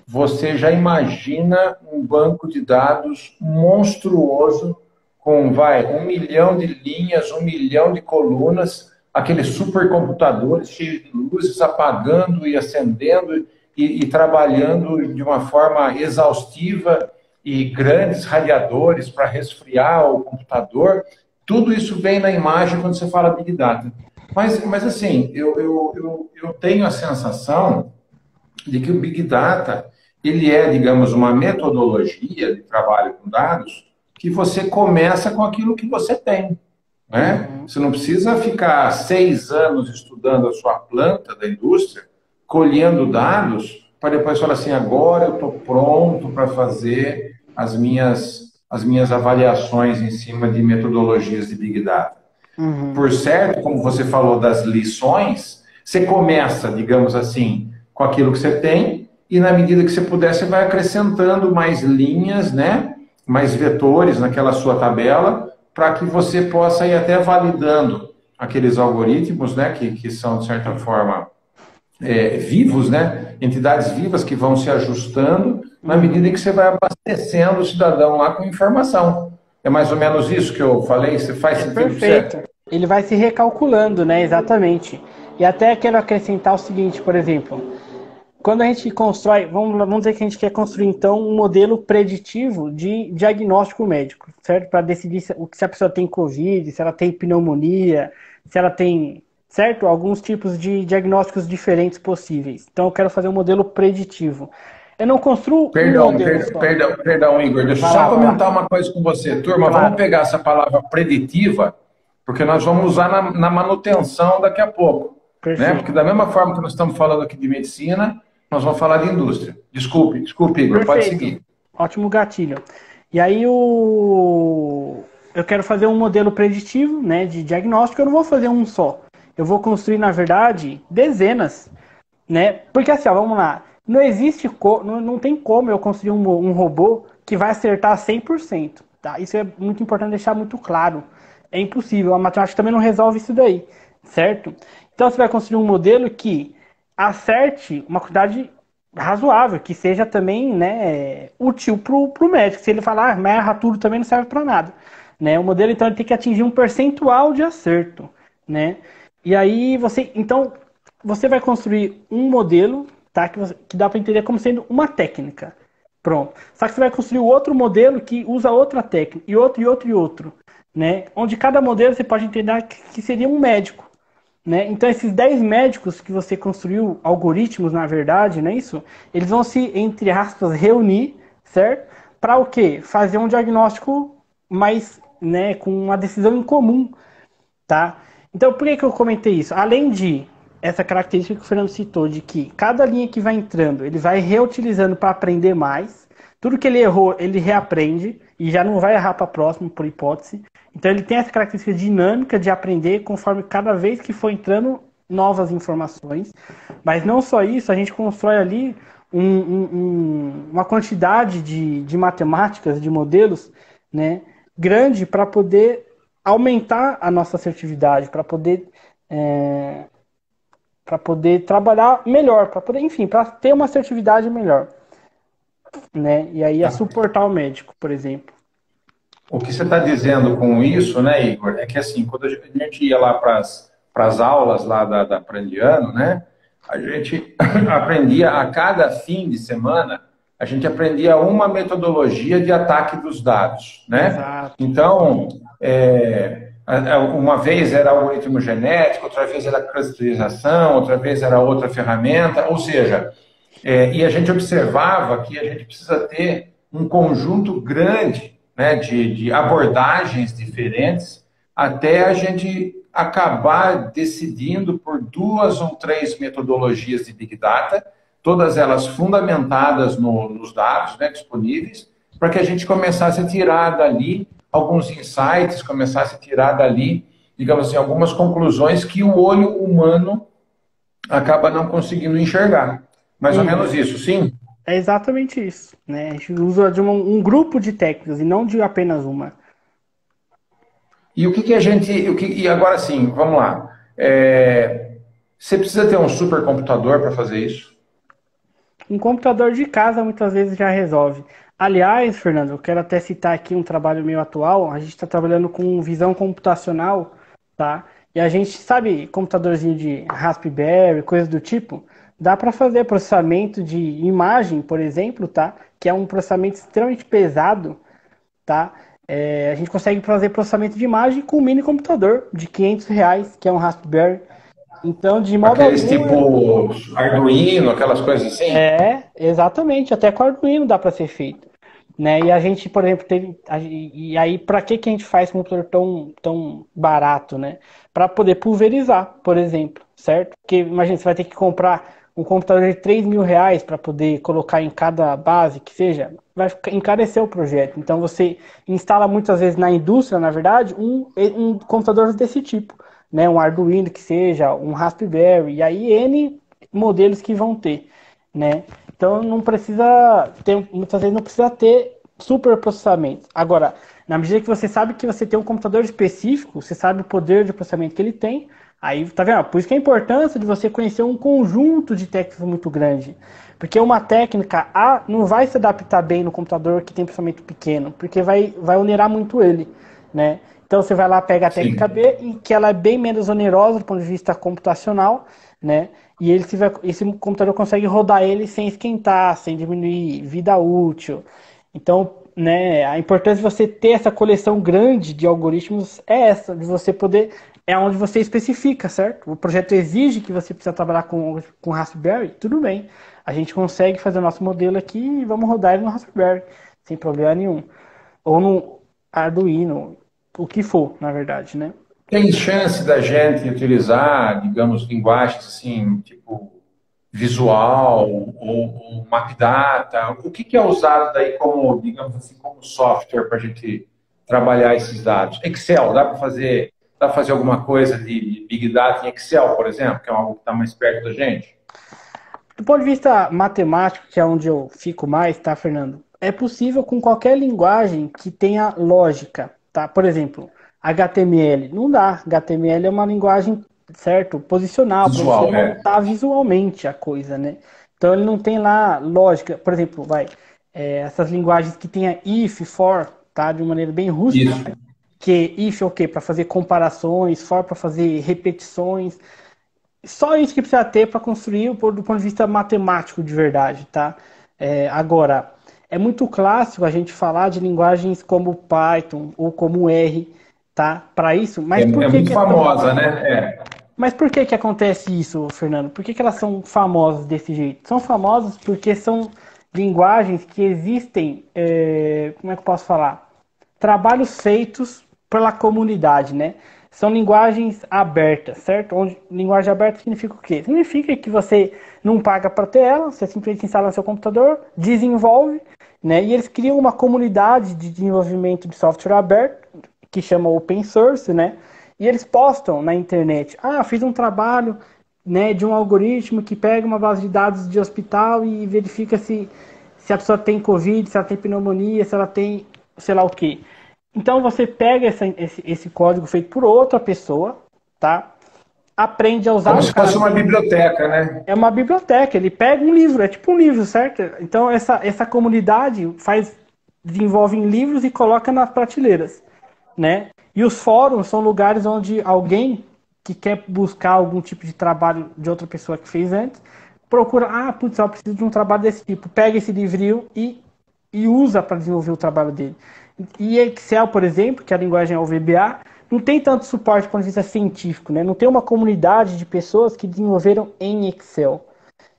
Speaker 1: você já imagina um banco de dados monstruoso com, 1 milhão de linhas, 1 milhão de colunas, aqueles supercomputadores cheios de luzes apagando e acendendo e trabalhando de uma forma exaustiva e grandes radiadores para resfriar o computador. Tudo isso vem na imagem quando você fala Big Data. Mas assim, eu tenho a sensação de que o Big Data, ele é, digamos, uma metodologia de trabalho com dados que você começa com aquilo que você tem, né? Você não precisa ficar 6 anos estudando a sua planta da indústria, colhendo dados, para depois falar assim, agora eu estou pronto para fazer as minhas avaliações em cima de metodologias de Big Data. Por certo, como você falou das lições, você começa, digamos assim, com aquilo que você tem, e na medida que você puder, você vai acrescentando mais linhas, né? Mais vetores naquela sua tabela, para que você possa ir até validando aqueles algoritmos, né? Que são, de certa forma, vivos, né? Entidades vivas que vão se ajustando na medida em que você vai abastecendo o cidadão lá com informação. É mais ou menos isso que eu falei? Você faz sentido para você?
Speaker 2: Perfeito. Ele vai se recalculando, né? Exatamente. E até quero acrescentar o seguinte, por exemplo, quando a gente constrói, vamos dizer que a gente quer construir então um modelo preditivo de diagnóstico médico, certo? Para decidir se a pessoa tem Covid, se ela tem pneumonia, se ela tem, certo? Alguns tipos de diagnósticos diferentes possíveis. Então eu quero fazer um modelo preditivo. Eu não construo um modelo só.
Speaker 1: Perdão, Igor, deixa eu só comentar uma coisa com você. Turma,
Speaker 2: Claro.
Speaker 1: vamos pegar essa palavra preditiva, porque nós vamos usar na manutenção daqui a pouco. Né? Porque da mesma forma que nós estamos falando aqui de medicina, nós vamos falar de indústria. Desculpe, Igor, pode seguir.
Speaker 2: Ótimo gatilho. E aí eu quero fazer um modelo preditivo, né, de diagnóstico. Eu não vou fazer um só. Eu vou construir, na verdade, dezenas, né? Porque assim, vamos lá. Não existe, não tem como eu construir um robô que vai acertar 100%, tá? Isso é muito importante deixar muito claro. É impossível. A matemática também não resolve isso daí, certo? Então você vai construir um modelo que acerte uma quantidade razoável, que seja também, né, útil para o médico. Se ele falar, mas erra tudo também não serve para nada. Né? O modelo, então, ele tem que atingir um percentual de acerto. Né? E aí, então, você vai construir um modelo, tá, que dá para entender como sendo uma técnica. Pronto. Só que você vai construir outro modelo que usa outra técnica, e outro, e outro, e outro. Né? Onde cada modelo você pode entender que seria um médico. Né? Então, esses 10 médicos que você construiu, algoritmos, na verdade, não é isso? Eles vão se, entre aspas, reunir, certo? Para o quê? Fazer um diagnóstico mais, né, com uma decisão em comum, tá? Então, por que eu comentei isso? Além de essa característica que o Fernando citou, de que cada linha que vai entrando, ele vai reutilizando para aprender mais. Tudo que ele errou, ele reaprende e já não vai errar para a próxima, por hipótese. Então ele tem essa característica dinâmica de aprender conforme cada vez que for entrando novas informações. Mas não só isso, a gente constrói ali uma quantidade de matemáticas, de modelos, né, grande para poder aumentar a nossa assertividade, para poder trabalhar melhor, para poder, enfim, para ter uma assertividade melhor. Né? E aí é suportar o médico, por exemplo.
Speaker 1: O que você está dizendo com isso, né, Igor, é que assim, quando a gente ia lá para as aulas lá da Prandiano, né, a gente aprendia a cada fim de semana, a gente aprendia uma metodologia de ataque dos dados, né?
Speaker 2: Exato.
Speaker 1: Então, uma vez era algoritmo genético, outra vez era clusterização, outra vez era outra ferramenta, ou seja, e a gente observava que a gente precisa ter um conjunto grande, né, de abordagens diferentes até a gente acabar decidindo por 2 ou 3 metodologias de Big Data, todas elas fundamentadas nos dados, né, disponíveis, para que a gente começasse a tirar dali alguns insights, começasse a tirar dali, digamos assim, algumas conclusões que o olho humano acaba não conseguindo enxergar. Mais ou menos isso, sim?
Speaker 2: É exatamente isso. Né? A gente usa de um grupo de técnicas e não de apenas uma.
Speaker 1: E o que a gente... E agora sim, vamos lá. Você precisa ter um supercomputador para fazer isso?
Speaker 2: Um computador de casa muitas vezes já resolve. Aliás, Fernando, eu quero até citar aqui um trabalho meu atual. A gente está trabalhando com visão computacional, tá? E a gente sabe, computadorzinho de Raspberry, coisa do tipo, dá para fazer processamento de imagem, por exemplo, tá? Que é um processamento extremamente pesado, tá? A gente consegue fazer processamento de imagem com um mini computador de R$ 500, que é um Raspberry. Então, de modo
Speaker 1: Aqueles
Speaker 2: algum,
Speaker 1: tipo Arduino, aquelas coisas assim?
Speaker 2: Exatamente, até com Arduino dá para ser feito. Né? E a gente, por exemplo, e aí para que a gente faz um computador tão barato, né? Para poder pulverizar, por exemplo, certo? Porque imagina, você vai ter que comprar um computador de R$ 3.000 para poder colocar em cada base, que seja, vai encarecer o projeto. Então você instala muitas vezes na indústria, na verdade, um computador desse tipo, né? Um Arduino que seja, um Raspberry, e aí N modelos que vão ter, né? Então não precisa ter, muitas vezes não precisa ter super processamento. Agora, na medida que você sabe que você tem um computador específico, você sabe o poder de processamento que ele tem, aí tá vendo? Por isso que é a importância de você conhecer um conjunto de técnicas muito grande. Porque uma técnica A não vai se adaptar bem no computador que tem processamento pequeno, porque vai onerar muito ele, né? Então você vai lá, pega a técnica B, e que ela é bem menos onerosa do ponto de vista computacional, né? E esse computador consegue rodar ele sem esquentar, sem diminuir vida útil. Então, né, a importância de você ter essa coleção grande de algoritmos é essa, de você poder, é onde você especifica, certo? O projeto exige que você precisa trabalhar com Raspberry, tudo bem. A gente consegue fazer o nosso modelo aqui e vamos rodar ele no Raspberry, sem problema nenhum. Ou no Arduino, o que for, na verdade, né?
Speaker 1: Tem chance da gente utilizar, digamos, linguagens assim, tipo visual ou map data? O que é usado daí como, digamos assim, como software para a gente trabalhar esses dados? Excel, dá para fazer alguma coisa de Big Data em Excel, por exemplo, que é algo que está mais perto da gente?
Speaker 2: Do ponto de vista matemático, que é onde eu fico mais, tá, Fernando? É possível com qualquer linguagem que tenha lógica, tá? Por exemplo, HTML. Não dá. HTML é uma linguagem, certo, posicional, para você montar visualmente a coisa, né? Então ele não tem lá lógica, por exemplo, essas linguagens que tem a if, for, tá? De uma maneira bem rústica,
Speaker 1: Isso.
Speaker 2: que if é o quê? Para fazer comparações, for para fazer repetições. Só isso que precisa ter para construir do ponto de vista matemático de verdade, tá? Agora, é muito clássico a gente falar de linguagens como Python ou como R, tá? Para isso,
Speaker 1: É,
Speaker 2: mas por
Speaker 1: é
Speaker 2: que
Speaker 1: muito
Speaker 2: que é tão...
Speaker 1: famosa, né? É.
Speaker 2: Mas por que que acontece isso, Fernando? Por que que elas são famosas desse jeito? São famosas porque são linguagens que existem, como é que eu posso falar? Trabalhos feitos pela comunidade, né? São linguagens abertas, certo? Onde linguagem aberta significa o quê? Significa que você não paga para ter ela, você simplesmente instala no seu computador, desenvolve, né? E eles criam uma comunidade de desenvolvimento de software aberto, que chama open source, né? E eles postam na internet, fiz um trabalho, né, de um algoritmo que pega uma base de dados de hospital e verifica se a pessoa tem Covid, se ela tem pneumonia, se ela tem sei lá o quê. Então você pega esse código feito por outra pessoa, tá? Aprende a usar
Speaker 1: Como
Speaker 2: o
Speaker 1: se
Speaker 2: cara.
Speaker 1: fosse uma biblioteca, né?
Speaker 2: É uma biblioteca, ele pega um livro, é tipo um livro, certo? Então essa comunidade desenvolve em livros e coloca nas prateleiras, né? E os fóruns são lugares onde alguém que quer buscar algum tipo de trabalho de outra pessoa que fez antes, procura, putz, eu preciso de um trabalho desse tipo, pega esse livrinho e usa para desenvolver o trabalho dele. E Excel, por exemplo, que a linguagem é o VBA, não tem tanto suporte do ponto de vista científico, né? Não tem uma comunidade de pessoas que desenvolveram em Excel.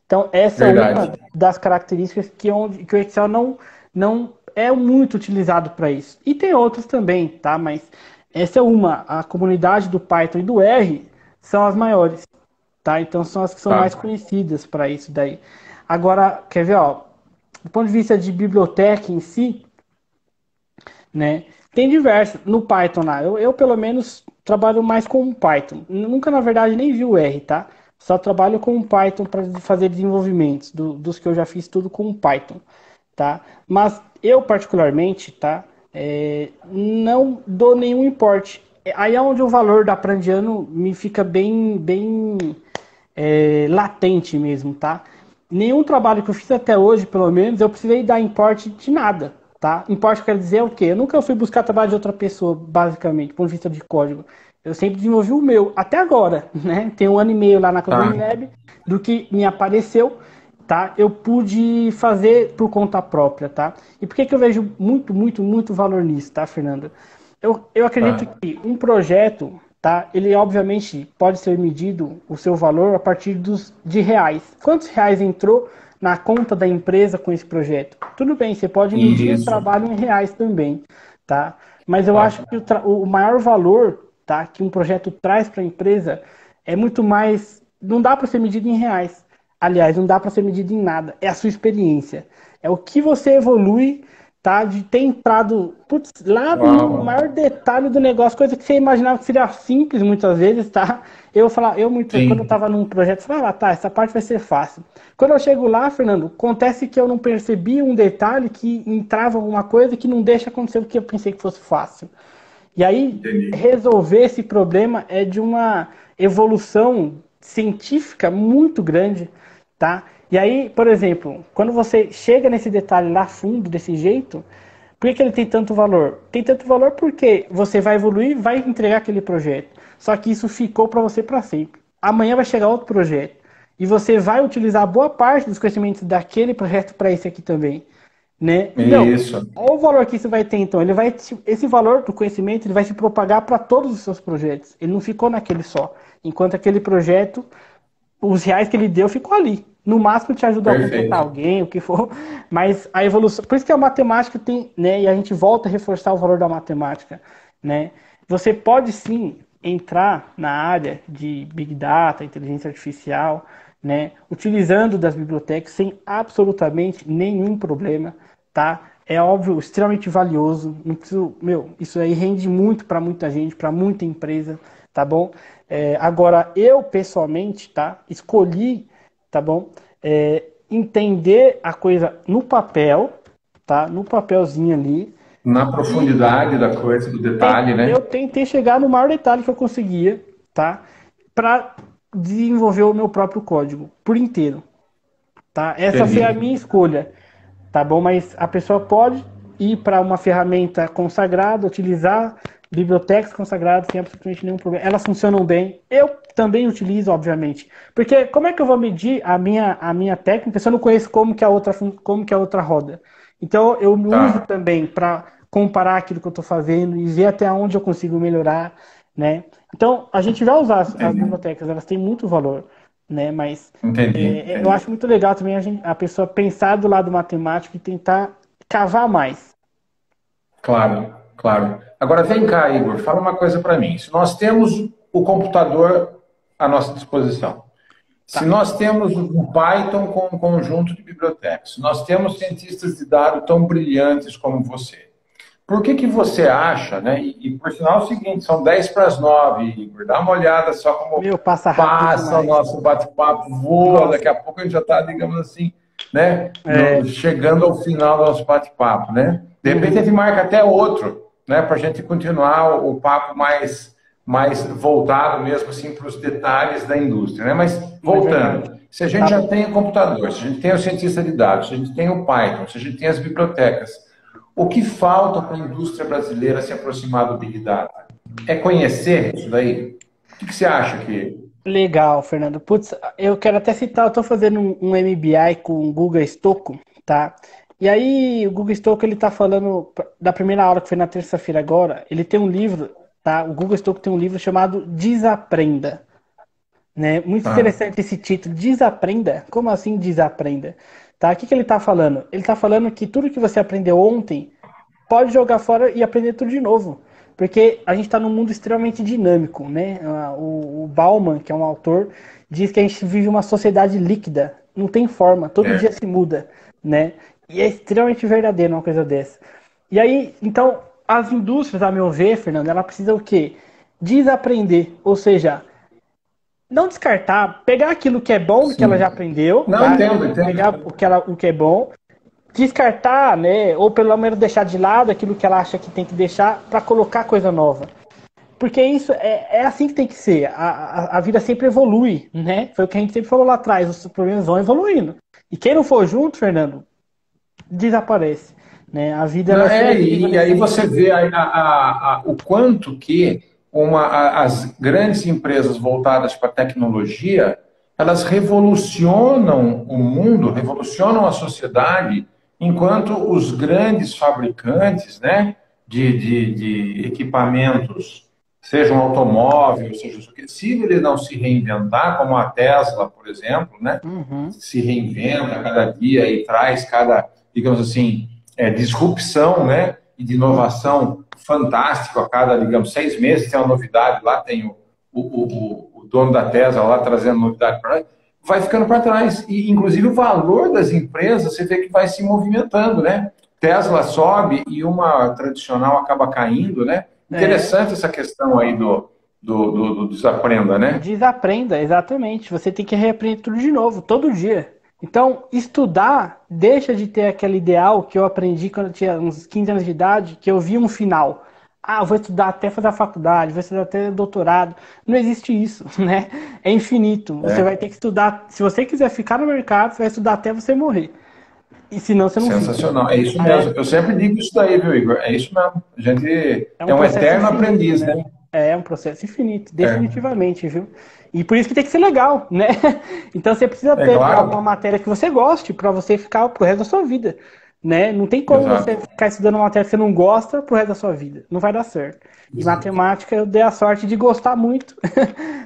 Speaker 2: Então, essa é uma
Speaker 1: Verdade.
Speaker 2: das características que o Excel não é muito utilizado para isso. E tem outras também, tá? Mas essa é uma. A comunidade do Python e do R são as maiores, tá? Então, são as que são mais
Speaker 1: Tá.
Speaker 2: conhecidas para isso daí. Agora, quer ver, ó? Do ponto de vista de biblioteca em si, né? Tem diversos. No Python lá, eu pelo menos trabalho mais com o Python. Nunca, na verdade, nem vi o R, tá? Só trabalho com o Python para fazer desenvolvimentos. Dos que eu já fiz tudo com o Python, tá? Mas eu, particularmente, tá? Não dou nenhum importe. Aí é onde o valor da Prandiano me fica bem latente mesmo, tá? Nenhum trabalho que eu fiz até hoje, pelo menos, eu precisei dar importe de nada, tá? Importe quer dizer o quê? Eu nunca fui buscar trabalho de outra pessoa, basicamente, do ponto de vista de código. Eu sempre desenvolvi o meu, até agora, né? Tem 1 ano e meio lá na
Speaker 1: Tá.
Speaker 2: Coding Lab, do que me apareceu, tá? Eu pude fazer por conta própria, tá? E por que que eu vejo muito valor nisso, tá, Fernando? Eu acredito
Speaker 1: Tá.
Speaker 2: que um projeto, tá? Ele obviamente pode ser medido o seu valor a partir de reais. Quantos reais entrou na conta da empresa com esse projeto? Tudo bem, você pode medir o
Speaker 1: Isso.
Speaker 2: trabalho em reais também, tá? Mas eu acho
Speaker 1: Tá.
Speaker 2: que o maior valor, tá, que um projeto traz para a empresa é muito mais. Não dá para ser medido em reais. Aliás, não dá para ser medido em nada. É a sua experiência. É o que você evolui, tá? De ter entrado putz, lá no
Speaker 1: Uau.
Speaker 2: maior detalhe do negócio, coisa que você imaginava que seria simples muitas vezes, tá? Quando eu
Speaker 1: Sim.
Speaker 2: estava num projeto, eu falava, tá, essa parte vai ser fácil. Quando eu chego lá, Fernando, acontece que eu não percebi um detalhe que entrava uma coisa que não deixa acontecer o que eu pensei que fosse fácil. E aí,
Speaker 1: Entendi.
Speaker 2: resolver esse problema é de uma evolução científica muito grande, tá? E aí, por exemplo, quando você chega nesse detalhe lá fundo, desse jeito, por que ele tem tanto valor? Tem tanto valor porque você vai evoluir, vai entregar aquele projeto. Só que isso ficou para você para sempre. Amanhã vai chegar outro projeto. E você vai utilizar boa parte dos conhecimentos daquele projeto para esse aqui também, né? Meu,
Speaker 1: Isso.
Speaker 2: olha o valor que isso vai ter então. Esse valor do conhecimento ele vai se propagar para todos os seus projetos. Ele não ficou naquele só. Enquanto aquele projeto, os reais que ele deu ficou ali. No máximo te ajudou a contratar
Speaker 1: Perfeito.
Speaker 2: alguém, o que for. Mas a evolução, por isso que a matemática tem, né? E a gente volta a reforçar o valor da matemática, né? Você pode sim entrar na área de Big Data, inteligência artificial, né? Utilizando das bibliotecas sem absolutamente nenhum problema, tá? É óbvio, extremamente valioso. Não preciso, isso aí rende muito para muita gente, para muita empresa, tá bom? Agora, eu pessoalmente, tá? Escolhi, tá bom? Entender a coisa no papel, tá? No papelzinho ali.
Speaker 1: Na
Speaker 2: E
Speaker 1: profundidade da coisa, do detalhe,
Speaker 2: eu
Speaker 1: né?
Speaker 2: tentei chegar no maior detalhe que eu conseguia, tá? Para desenvolver o meu próprio código por inteiro, tá? Essa foi a
Speaker 1: Entendi.
Speaker 2: minha escolha, tá bom? Mas a pessoa pode ir para uma ferramenta consagrada, utilizar bibliotecas consagradas sem absolutamente nenhum problema. Elas funcionam bem. Eu também utilizo, obviamente. Porque como é que eu vou medir a minha técnica se eu não conheço como que a outra roda? Então eu uso
Speaker 1: Tá,
Speaker 2: também para comparar aquilo que eu estou fazendo e ver até onde eu consigo melhorar, né? Então a gente vai usar as
Speaker 1: entendi.
Speaker 2: bibliotecas, elas têm muito valor, né? Mas
Speaker 1: Entendi,
Speaker 2: eu
Speaker 1: entendi.
Speaker 2: acho muito legal também a pessoa pensar do lado matemático e tentar cavar mais.
Speaker 1: Claro, claro. Agora vem cá, Igor, fala uma coisa para mim. Se nós temos o computador à nossa disposição, se
Speaker 2: Tá.
Speaker 1: nós temos um Python com um conjunto de bibliotecas, se nós temos cientistas de dados tão brilhantes como você, por que que você acha, né? Por sinal é o seguinte, são 10 para as 9, Igor, dá uma olhada só como
Speaker 2: Meu, passa rápido
Speaker 1: passa o
Speaker 2: demais.
Speaker 1: nosso bate-papo, voa,
Speaker 2: Nossa,
Speaker 1: daqui a pouco a gente já está, digamos assim, né?
Speaker 2: é.
Speaker 1: Chegando ao final do nosso bate-papo, né? De repente a
Speaker 2: Uhum,
Speaker 1: gente marca até outro, né? Para a gente continuar o papo mais voltado mesmo assim para os detalhes da indústria, né? Mas
Speaker 2: é verdade.
Speaker 1: voltando, se a gente
Speaker 2: Tá
Speaker 1: já
Speaker 2: bom.
Speaker 1: tem o computador, se a gente tem o cientista de dados, se a gente tem o Python, se a gente tem as bibliotecas, o que falta para a indústria brasileira se aproximar do Big Data? É conhecer isso daí? O que você acha que...
Speaker 2: Legal, Fernando. Putz, eu quero até citar, eu estou fazendo um MBI com o Guga Stocco, tá? E aí, o Guga Stocco, ele tá falando da primeira aula que foi na terça-feira agora, ele tem um livro, tá? O Guga Stocco tem um livro chamado Desaprenda, né? Muito
Speaker 1: Ah,
Speaker 2: interessante esse título, Desaprenda. Como assim desaprenda? Tá? O que que ele tá falando? Ele tá falando que tudo que você aprendeu ontem pode jogar fora e aprender tudo de novo. Porque a gente está num mundo extremamente dinâmico, né? O Bauman, que é um autor, diz que a gente vive uma sociedade líquida, não tem forma, todo dia
Speaker 1: é.
Speaker 2: se muda, né? E é extremamente verdadeiro uma coisa dessa. E aí, então, as indústrias, a meu ver, Fernando, ela precisa o quê? Desaprender, ou seja, não descartar, pegar aquilo que é bom, que ela já
Speaker 1: Sim.
Speaker 2: aprendeu,
Speaker 1: Não,
Speaker 2: tá?
Speaker 1: entendo, entendo.
Speaker 2: Pegar o que é bom, descartar, né, ou pelo menos deixar de lado aquilo que ela acha que tem que deixar para colocar coisa nova. Porque isso é assim que tem que ser. A vida sempre evolui, né? Foi o que a gente sempre falou lá atrás, os problemas vão evoluindo. E quem não for junto, Fernando, desaparece. Né? A vida
Speaker 1: Não,
Speaker 2: ela é seletiva
Speaker 1: e
Speaker 2: nesse
Speaker 1: aí
Speaker 2: sentido.
Speaker 1: você vê o quanto que as grandes empresas voltadas para a tecnologia, elas revolucionam o mundo, revolucionam a sociedade, enquanto os grandes fabricantes, né, de equipamentos, sejam automóveis, seja o que, se ele não se reinventar, como a Tesla, por exemplo, né,
Speaker 2: Uhum.
Speaker 1: se reinventa cada dia e traz cada, digamos assim, disrupção, né, e de inovação fantástico a cada, digamos, 6 meses tem uma novidade, lá tem o dono da Tesla lá trazendo novidade para nós, vai ficando para trás. E, inclusive, o valor das empresas, você vê que vai se movimentando, né? Tesla sobe e uma tradicional acaba caindo, né?
Speaker 2: É,
Speaker 1: Interessante essa questão aí do desaprenda, né?
Speaker 2: desaprenda, exatamente. Você tem que reaprender tudo de novo, todo dia. Então, estudar deixa de ter aquele ideal que eu aprendi quando eu tinha uns 15 anos de idade, que eu via um final. Ah, eu vou estudar até fazer a faculdade, vou estudar até doutorado. Não existe isso, né? É infinito. Você vai
Speaker 1: É,
Speaker 2: ter que estudar. Se você quiser ficar no mercado, você vai estudar até você morrer. E senão você não fica.
Speaker 1: sensacional. É isso mesmo.
Speaker 2: É,
Speaker 1: Eu sempre digo isso daí, viu, Igor? É isso mesmo. A gente
Speaker 2: é
Speaker 1: é
Speaker 2: um
Speaker 1: um
Speaker 2: processo
Speaker 1: eterno
Speaker 2: infinito,
Speaker 1: aprendiz,
Speaker 2: né?
Speaker 1: né?
Speaker 2: É um processo infinito,
Speaker 1: É,
Speaker 2: definitivamente, viu? E por isso que tem que ser legal, né? Então você precisa
Speaker 1: é
Speaker 2: ter uma
Speaker 1: claro.
Speaker 2: matéria que você goste para você ficar pro resto da sua vida, né? Não tem como você
Speaker 1: Exato.
Speaker 2: ficar estudando uma matéria que você não gosta pro resto da sua vida. Não vai dar certo. E matemática eu dei a sorte de gostar muito,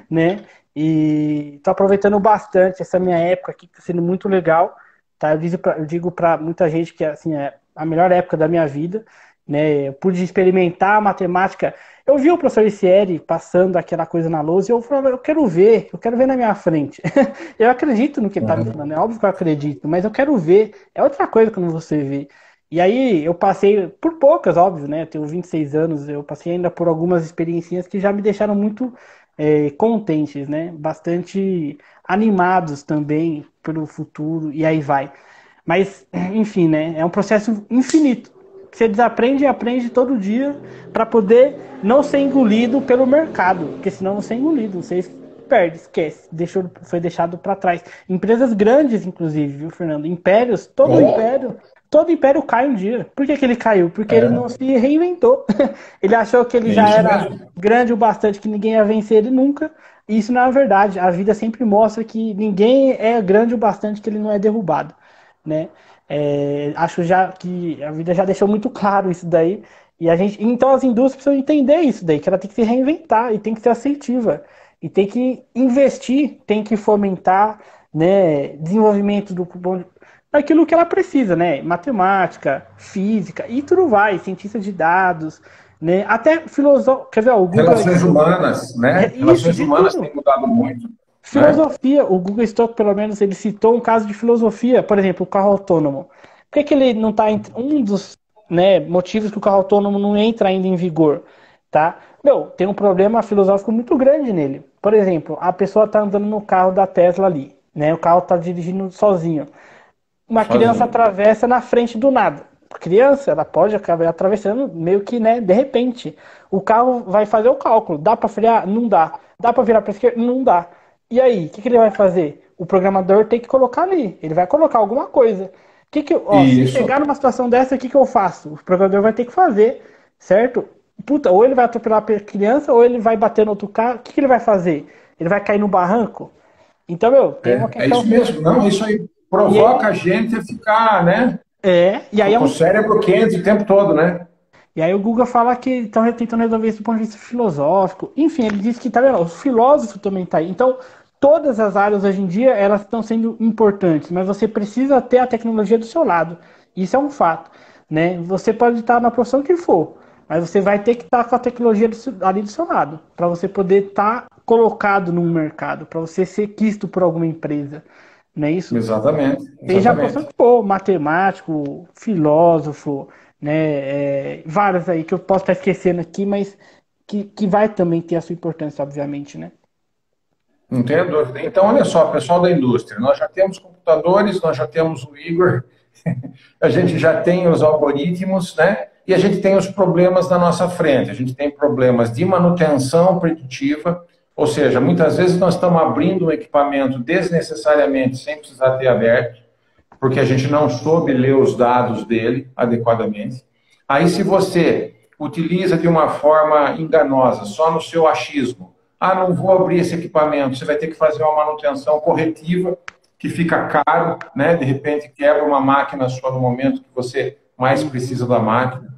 Speaker 2: né? E tô aproveitando bastante essa minha época aqui, que tá sendo muito legal, tá? Eu digo para muita gente que assim é a melhor época da minha vida, né? Eu pude experimentar a matemática. Eu vi o professor Icieri passando aquela coisa na lousa e eu falava, eu quero ver na minha frente. Eu acredito no que ele tá me falando, é óbvio que eu acredito, mas eu quero ver. É outra coisa quando você vê. E aí eu passei por poucas, óbvio, né? Eu tenho 26 anos, eu passei ainda por algumas experiências que já me deixaram muito contentes, né? Bastante animados também pelo futuro, e aí vai. Mas, enfim, né? É um processo infinito. Você desaprende e aprende todo dia para poder não ser engolido pelo mercado, porque senão você é engolido. Você perde, esquece, foi deixado para trás. Empresas grandes, inclusive, viu, Fernando? Impérios, todo império cai um dia. Por que que ele caiu? Porque ele não se reinventou. Ele achou que ele
Speaker 1: É
Speaker 2: já
Speaker 1: isso
Speaker 2: era
Speaker 1: mesmo.
Speaker 2: grande o bastante, que ninguém ia vencer ele nunca. E isso não é verdade. A vida sempre mostra que ninguém é grande o bastante que ele não é derrubado, né? Acho já que a vida já deixou muito claro isso daí. E a gente, então as indústrias precisam entender isso daí, que ela tem que se reinventar e tem que ser assertiva. E tem que investir, tem que fomentar, né, desenvolvimento daquilo que ela precisa, né? Matemática, física, e tudo vai, cientista de dados, né? Até filosofia. Quer ver, o Google.
Speaker 1: Relações humanas, né?
Speaker 2: Isso,
Speaker 1: Relações
Speaker 2: de
Speaker 1: humanas
Speaker 2: tudo.
Speaker 1: têm mudado muito, né?
Speaker 2: Filosofia, o Google Stock, pelo menos, ele citou um caso de filosofia, por exemplo, o carro autônomo. Por que que ele não está entre um dos, né, motivos que o carro autônomo não entra ainda em vigor, tá? Meu, tem um problema filosófico muito grande nele. Por exemplo, a pessoa está andando no carro da Tesla ali, né? O carro está dirigindo sozinho. Uma criança
Speaker 1: Sozinho.
Speaker 2: atravessa na frente do nada. A criança, ela pode acabar atravessando meio que, né, de repente. O carro vai fazer o cálculo. Dá para frear? Não dá. Dá para virar para esquerda? Não dá. E aí, o que ele vai fazer? O programador tem que colocar ali. Ele vai colocar alguma coisa. Se
Speaker 1: Isso.
Speaker 2: chegar numa situação dessa, o que eu faço? O programador vai ter que fazer, certo? Puta, ou ele vai atropelar a criança, ou ele vai bater no outro carro. O que ele vai fazer? Ele vai cair no barranco? Então, meu, tem uma
Speaker 1: É
Speaker 2: questão.
Speaker 1: isso mesmo. Não, isso aí
Speaker 2: E
Speaker 1: provoca
Speaker 2: aí,
Speaker 1: a gente a ficar, né?
Speaker 2: e aí é
Speaker 1: Com o
Speaker 2: um.
Speaker 1: cérebro quente o tempo todo, né?
Speaker 2: E aí o Guga fala que estão tentando resolver isso do ponto de vista filosófico. Enfim, ele diz que, tá vendo, o filósofo também tá aí. Então, todas as áreas hoje em dia, elas estão sendo importantes, mas você precisa ter a tecnologia do seu lado. Isso é um fato, né? Você pode estar na profissão que for, mas você vai ter que estar com a tecnologia ali do seu lado, para você poder estar colocado no mercado, para você ser quisto por alguma empresa. Não é isso?
Speaker 1: Exatamente,
Speaker 2: Seja a profissão
Speaker 1: exatamente.
Speaker 2: que for, matemático, filósofo, né? Várias aí que eu posso estar esquecendo aqui, mas que vai também ter a sua importância, obviamente, né?
Speaker 1: Não tenha dúvida. Então, olha só, pessoal da indústria, nós já temos computadores, nós já temos o Igor, a gente já tem os algoritmos, né? E a gente tem os problemas na nossa frente. A gente tem problemas de manutenção preditiva, ou seja, muitas vezes nós estamos abrindo um equipamento desnecessariamente, sem precisar ter aberto, porque a gente não soube ler os dados dele adequadamente. Aí, se você utiliza de uma forma enganosa, só no seu achismo, não vou abrir esse equipamento, você vai ter que fazer uma manutenção corretiva, que fica caro, né? De repente quebra uma máquina sua no momento que você mais
Speaker 2: Uhum,
Speaker 1: precisa da máquina.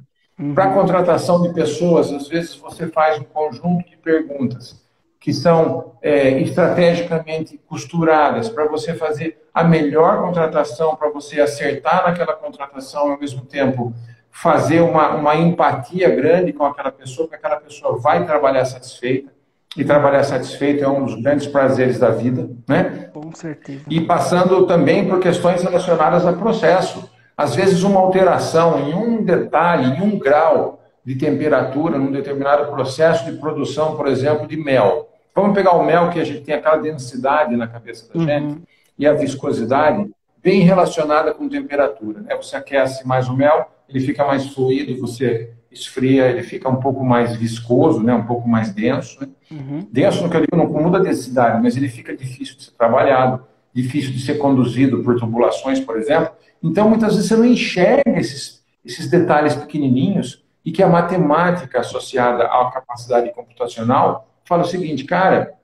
Speaker 1: Para a
Speaker 2: uhum,
Speaker 1: contratação de pessoas, às vezes você faz um conjunto de perguntas que são estrategicamente costuradas para você fazer a melhor contratação, para você acertar naquela contratação e, ao mesmo tempo, fazer uma empatia grande com aquela pessoa, porque aquela pessoa vai trabalhar satisfeita, e
Speaker 2: uhum,
Speaker 1: trabalhar satisfeito é um dos grandes prazeres da vida, né?
Speaker 2: com certeza.
Speaker 1: E passando também por questões relacionadas a processo. Às vezes, uma alteração em um detalhe, em um grau de temperatura, num determinado processo de produção, por exemplo, de mel. Vamos pegar o mel, que a gente tem aquela densidade na cabeça da gente,
Speaker 2: Uhum,
Speaker 1: e a viscosidade, bem relacionada com temperatura, né? Você aquece mais o mel, ele fica mais fluido, você esfria, ele fica um pouco mais viscoso, né? Um pouco mais denso, né?
Speaker 2: uhum,
Speaker 1: Denso no que eu digo, não muda a densidade, mas ele fica difícil de ser trabalhado, difícil de ser conduzido por tubulações, por exemplo. Então, muitas vezes você não enxerga esses detalhes pequenininhos e que a matemática associada à capacidade computacional fala o seguinte, cara,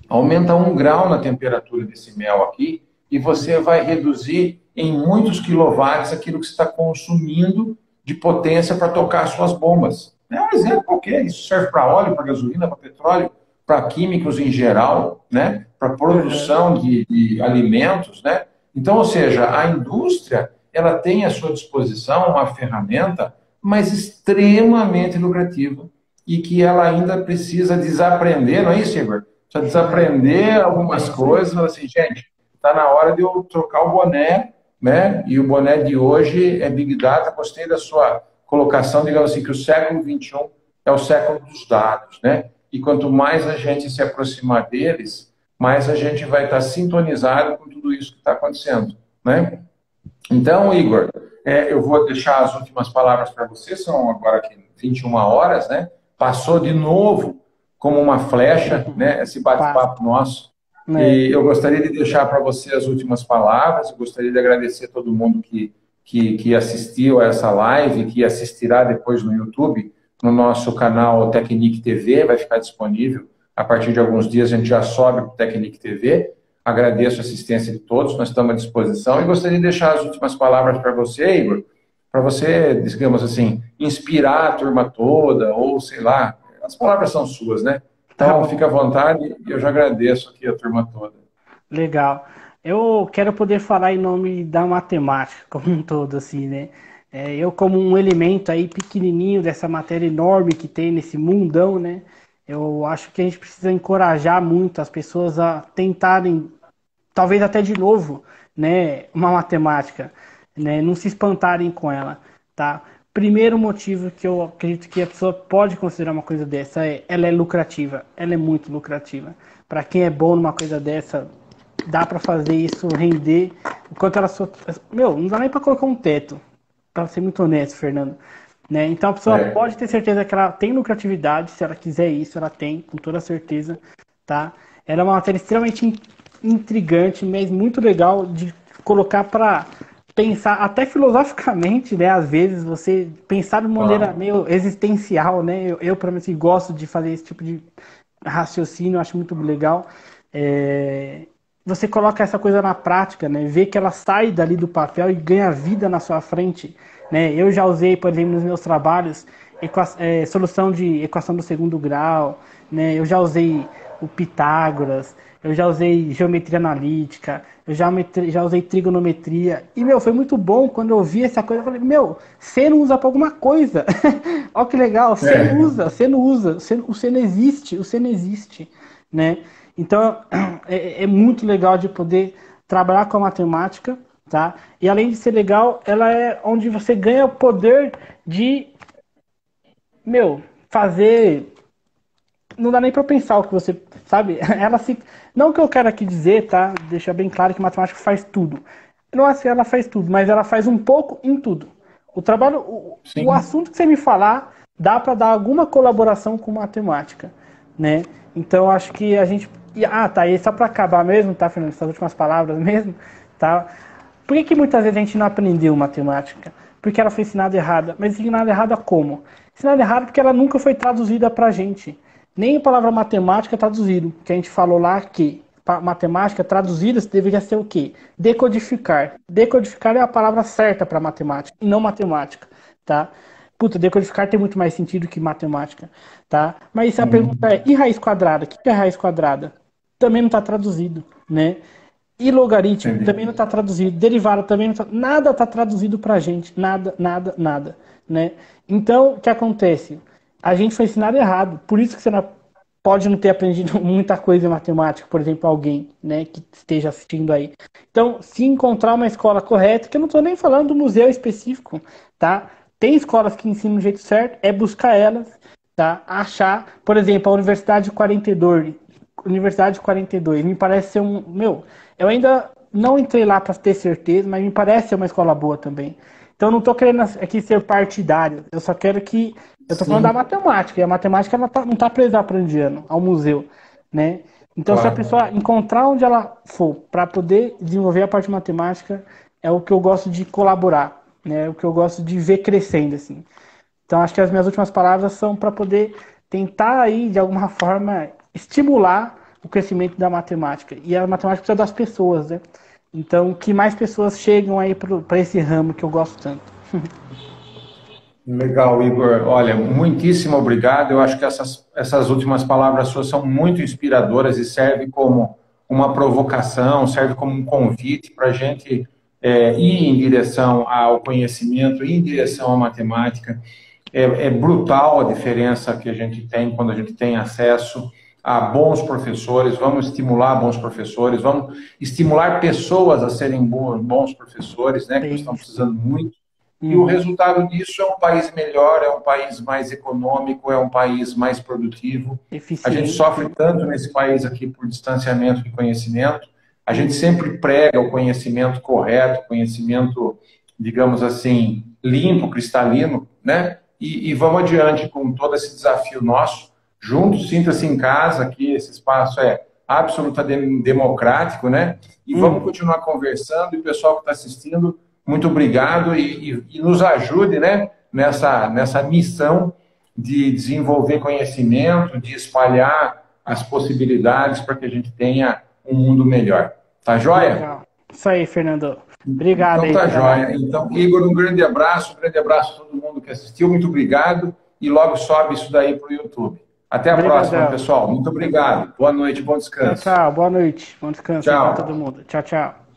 Speaker 1: aumenta 1 grau na temperatura desse mel aqui e você vai reduzir em muitos quilowatts aquilo que você está consumindo de potência para tocar as suas bombas. É um exemplo qualquer, isso serve para óleo, para gasolina, para petróleo, para químicos em geral, né? Para
Speaker 2: uhum,
Speaker 1: produção de alimentos, né? Então, ou seja, a indústria ela tem à sua disposição uma ferramenta, mas extremamente lucrativa e que ela ainda precisa desaprender, não é isso, Igor? Precisa desaprender
Speaker 2: é
Speaker 1: algumas
Speaker 2: isso aí.
Speaker 1: coisas, falar assim, gente, está na hora de eu trocar o boné, né? E o boné de hoje é Big Data. Gostei da sua colocação, digamos assim, que o século XXI é o século dos dados, né? E quanto mais a gente se aproximar deles, mais a gente vai estar sintonizado com tudo isso que está acontecendo, né? Então, Igor, eu vou deixar as últimas palavras para você, são agora aqui 21 horas, né? Passou de novo, como uma flecha, né, esse
Speaker 2: Passa,
Speaker 1: bate-papo nosso.
Speaker 2: né?
Speaker 1: E eu gostaria de deixar para você as últimas palavras, eu gostaria de agradecer a todo mundo que assistiu a essa live, que assistirá depois no YouTube, no nosso canal Tecnic TV, vai ficar disponível. A partir de alguns dias a gente já sobe para o Tecnic TV. Agradeço a assistência de todos, nós estamos à disposição. E gostaria de deixar as últimas palavras para você, Igor, para você, digamos assim, inspirar a turma toda, ou sei lá, as palavras são suas, né?
Speaker 2: Tá
Speaker 1: Então,
Speaker 2: bom.
Speaker 1: fica à vontade e eu já agradeço aqui a turma toda.
Speaker 2: Legal. Eu quero poder falar em nome da matemática como um todo, assim, né? Eu como um elemento aí pequenininho dessa matéria enorme que tem nesse mundão, né? Eu acho que a gente precisa encorajar muito as pessoas a tentarem, talvez até de novo, né, uma matemática, né? Não se espantarem com ela, tá? Primeiro motivo que eu acredito que a pessoa pode considerar uma coisa dessa é, ela é lucrativa, ela é muito lucrativa. Para quem é bom numa coisa dessa, dá para fazer isso render enquanto ela só. Meu, não dá nem para colocar um teto, para ser muito honesto, Fernando. Né? Então a pessoa
Speaker 1: É,
Speaker 2: pode ter certeza que ela tem lucratividade, se ela quiser isso, ela tem, com toda certeza, tá? Ela é uma matéria extremamente intrigante, mas muito legal de colocar para pensar até filosoficamente, né? Às vezes você pensar de uma maneira
Speaker 1: claro.
Speaker 2: meio existencial, né? Eu para mim, assim, gosto de fazer esse tipo de raciocínio, eu acho muito legal. É, você coloca essa coisa na prática, né? Vê que ela sai dali do papel e ganha vida na sua frente, né? Eu já usei, por exemplo, nos meus trabalhos, solução de equação do segundo grau, né? Eu já usei o Pitágoras, eu já usei geometria analítica, já usei trigonometria. E, meu, foi muito bom quando eu vi essa coisa. Eu falei, meu, você não usa para alguma coisa. Olha que legal, você não
Speaker 1: É,
Speaker 2: usa, você não usa, você não existe, você não existe, né? Então, é muito legal de poder trabalhar com a matemática, tá? E além de ser legal, ela é onde você ganha o poder de, meu, fazer. Não dá nem para pensar o que você, sabe? Ela se, não que eu quero aqui dizer, tá? Deixar bem claro que matemática faz tudo. Não é assim, ela faz tudo, mas ela faz um pouco em tudo. O trabalho, o
Speaker 1: sim,
Speaker 2: assunto que você me falar, dá para dar alguma colaboração com matemática, né? Então acho que a gente, tá, e só para acabar mesmo, tá, Fernando? Essas últimas palavras mesmo, tá? Por que, que muitas vezes a gente não aprendeu matemática? Porque ela foi ensinada errada. Mas ensinada errada como? Ensinada errada porque ela nunca foi traduzida pra gente. Nem a palavra matemática é traduzido. Que a gente falou lá que matemática traduzida deveria ser o quê? Decodificar. Decodificar é a palavra certa para matemática, e não matemática, tá? Puta, decodificar tem muito mais sentido que matemática, tá? Mas a pergunta é, e raiz quadrada? O que é raiz quadrada? Também não está traduzido, né? E logaritmo
Speaker 1: entendi.
Speaker 2: também não está traduzido, derivada também não está, nada está traduzido para a gente, nada, nada, nada, né? Então, o que acontece? A gente foi ensinado errado, por isso que você não, pode não ter aprendido muita coisa em matemática, por exemplo, alguém, né, que esteja assistindo aí. Então, se encontrar uma escola correta, que eu não estou nem falando do museu específico, tá? Tem escolas que ensinam do jeito certo, é buscar elas, tá? Achar, por exemplo, a Universidade 42, me parece ser um, meu, eu ainda não entrei lá para ter certeza, mas me parece ser uma escola boa também. Então, eu não estou querendo aqui ser partidário. Eu só quero que. Eu estou falando da
Speaker 1: Sim,
Speaker 2: matemática. E a matemática ela não está presa para indiano, ao museu. Né? Então, se a
Speaker 1: claro.
Speaker 2: pessoa encontrar onde ela for para poder desenvolver a parte de matemática, é o que eu gosto de colaborar. Né? É o que eu gosto de ver crescendo. Assim. Então, acho que as minhas últimas palavras são para poder tentar aí, de alguma forma, estimular o crescimento da matemática. E a matemática precisa das pessoas, né? Então, que mais pessoas chegam aí para esse ramo que eu gosto tanto.
Speaker 1: Legal, Igor. Olha, muitíssimo obrigado. Eu acho que essas últimas palavras suas são muito inspiradoras e serve como uma provocação, serve como um convite para a gente ir em direção ao conhecimento, ir em direção à matemática. É brutal a diferença que a gente tem quando a gente tem acesso a bons professores. Vamos estimular bons professores, vamos estimular pessoas a serem bons professores, né, que nós estamos
Speaker 2: Isso.
Speaker 1: precisando muito. E o
Speaker 2: Uhum.
Speaker 1: resultado disso é um país melhor, é um país mais econômico, é um país mais produtivo. A gente
Speaker 2: Eficiente.
Speaker 1: sofre tanto nesse país aqui por distanciamento de conhecimento. A gente sempre prega o conhecimento correto, conhecimento, digamos assim, limpo, cristalino, né? E vamos adiante com todo esse desafio nosso. juntos, sinta-se em casa, aqui esse espaço é absolutamente democrático, né? E vamos continuar conversando, e o pessoal que está assistindo, muito obrigado e nos ajude, né, nessa missão de desenvolver conhecimento, de espalhar as possibilidades para que a gente tenha um mundo melhor. Tá joia?
Speaker 2: Legal. Isso aí, Fernando. Obrigado
Speaker 1: Então
Speaker 2: aí.
Speaker 1: tá joia. Então, Igor, um grande abraço a todo mundo que assistiu, muito obrigado, e logo sobe isso daí para o YouTube. Até a próxima,
Speaker 2: Obrigadão.
Speaker 1: pessoal. Muito obrigado. Boa noite, bom
Speaker 2: Tchau,
Speaker 1: descanso.
Speaker 2: tchau. Boa noite. Bom descanso aí para todo
Speaker 1: Tchau.
Speaker 2: mundo. Tchau, tchau.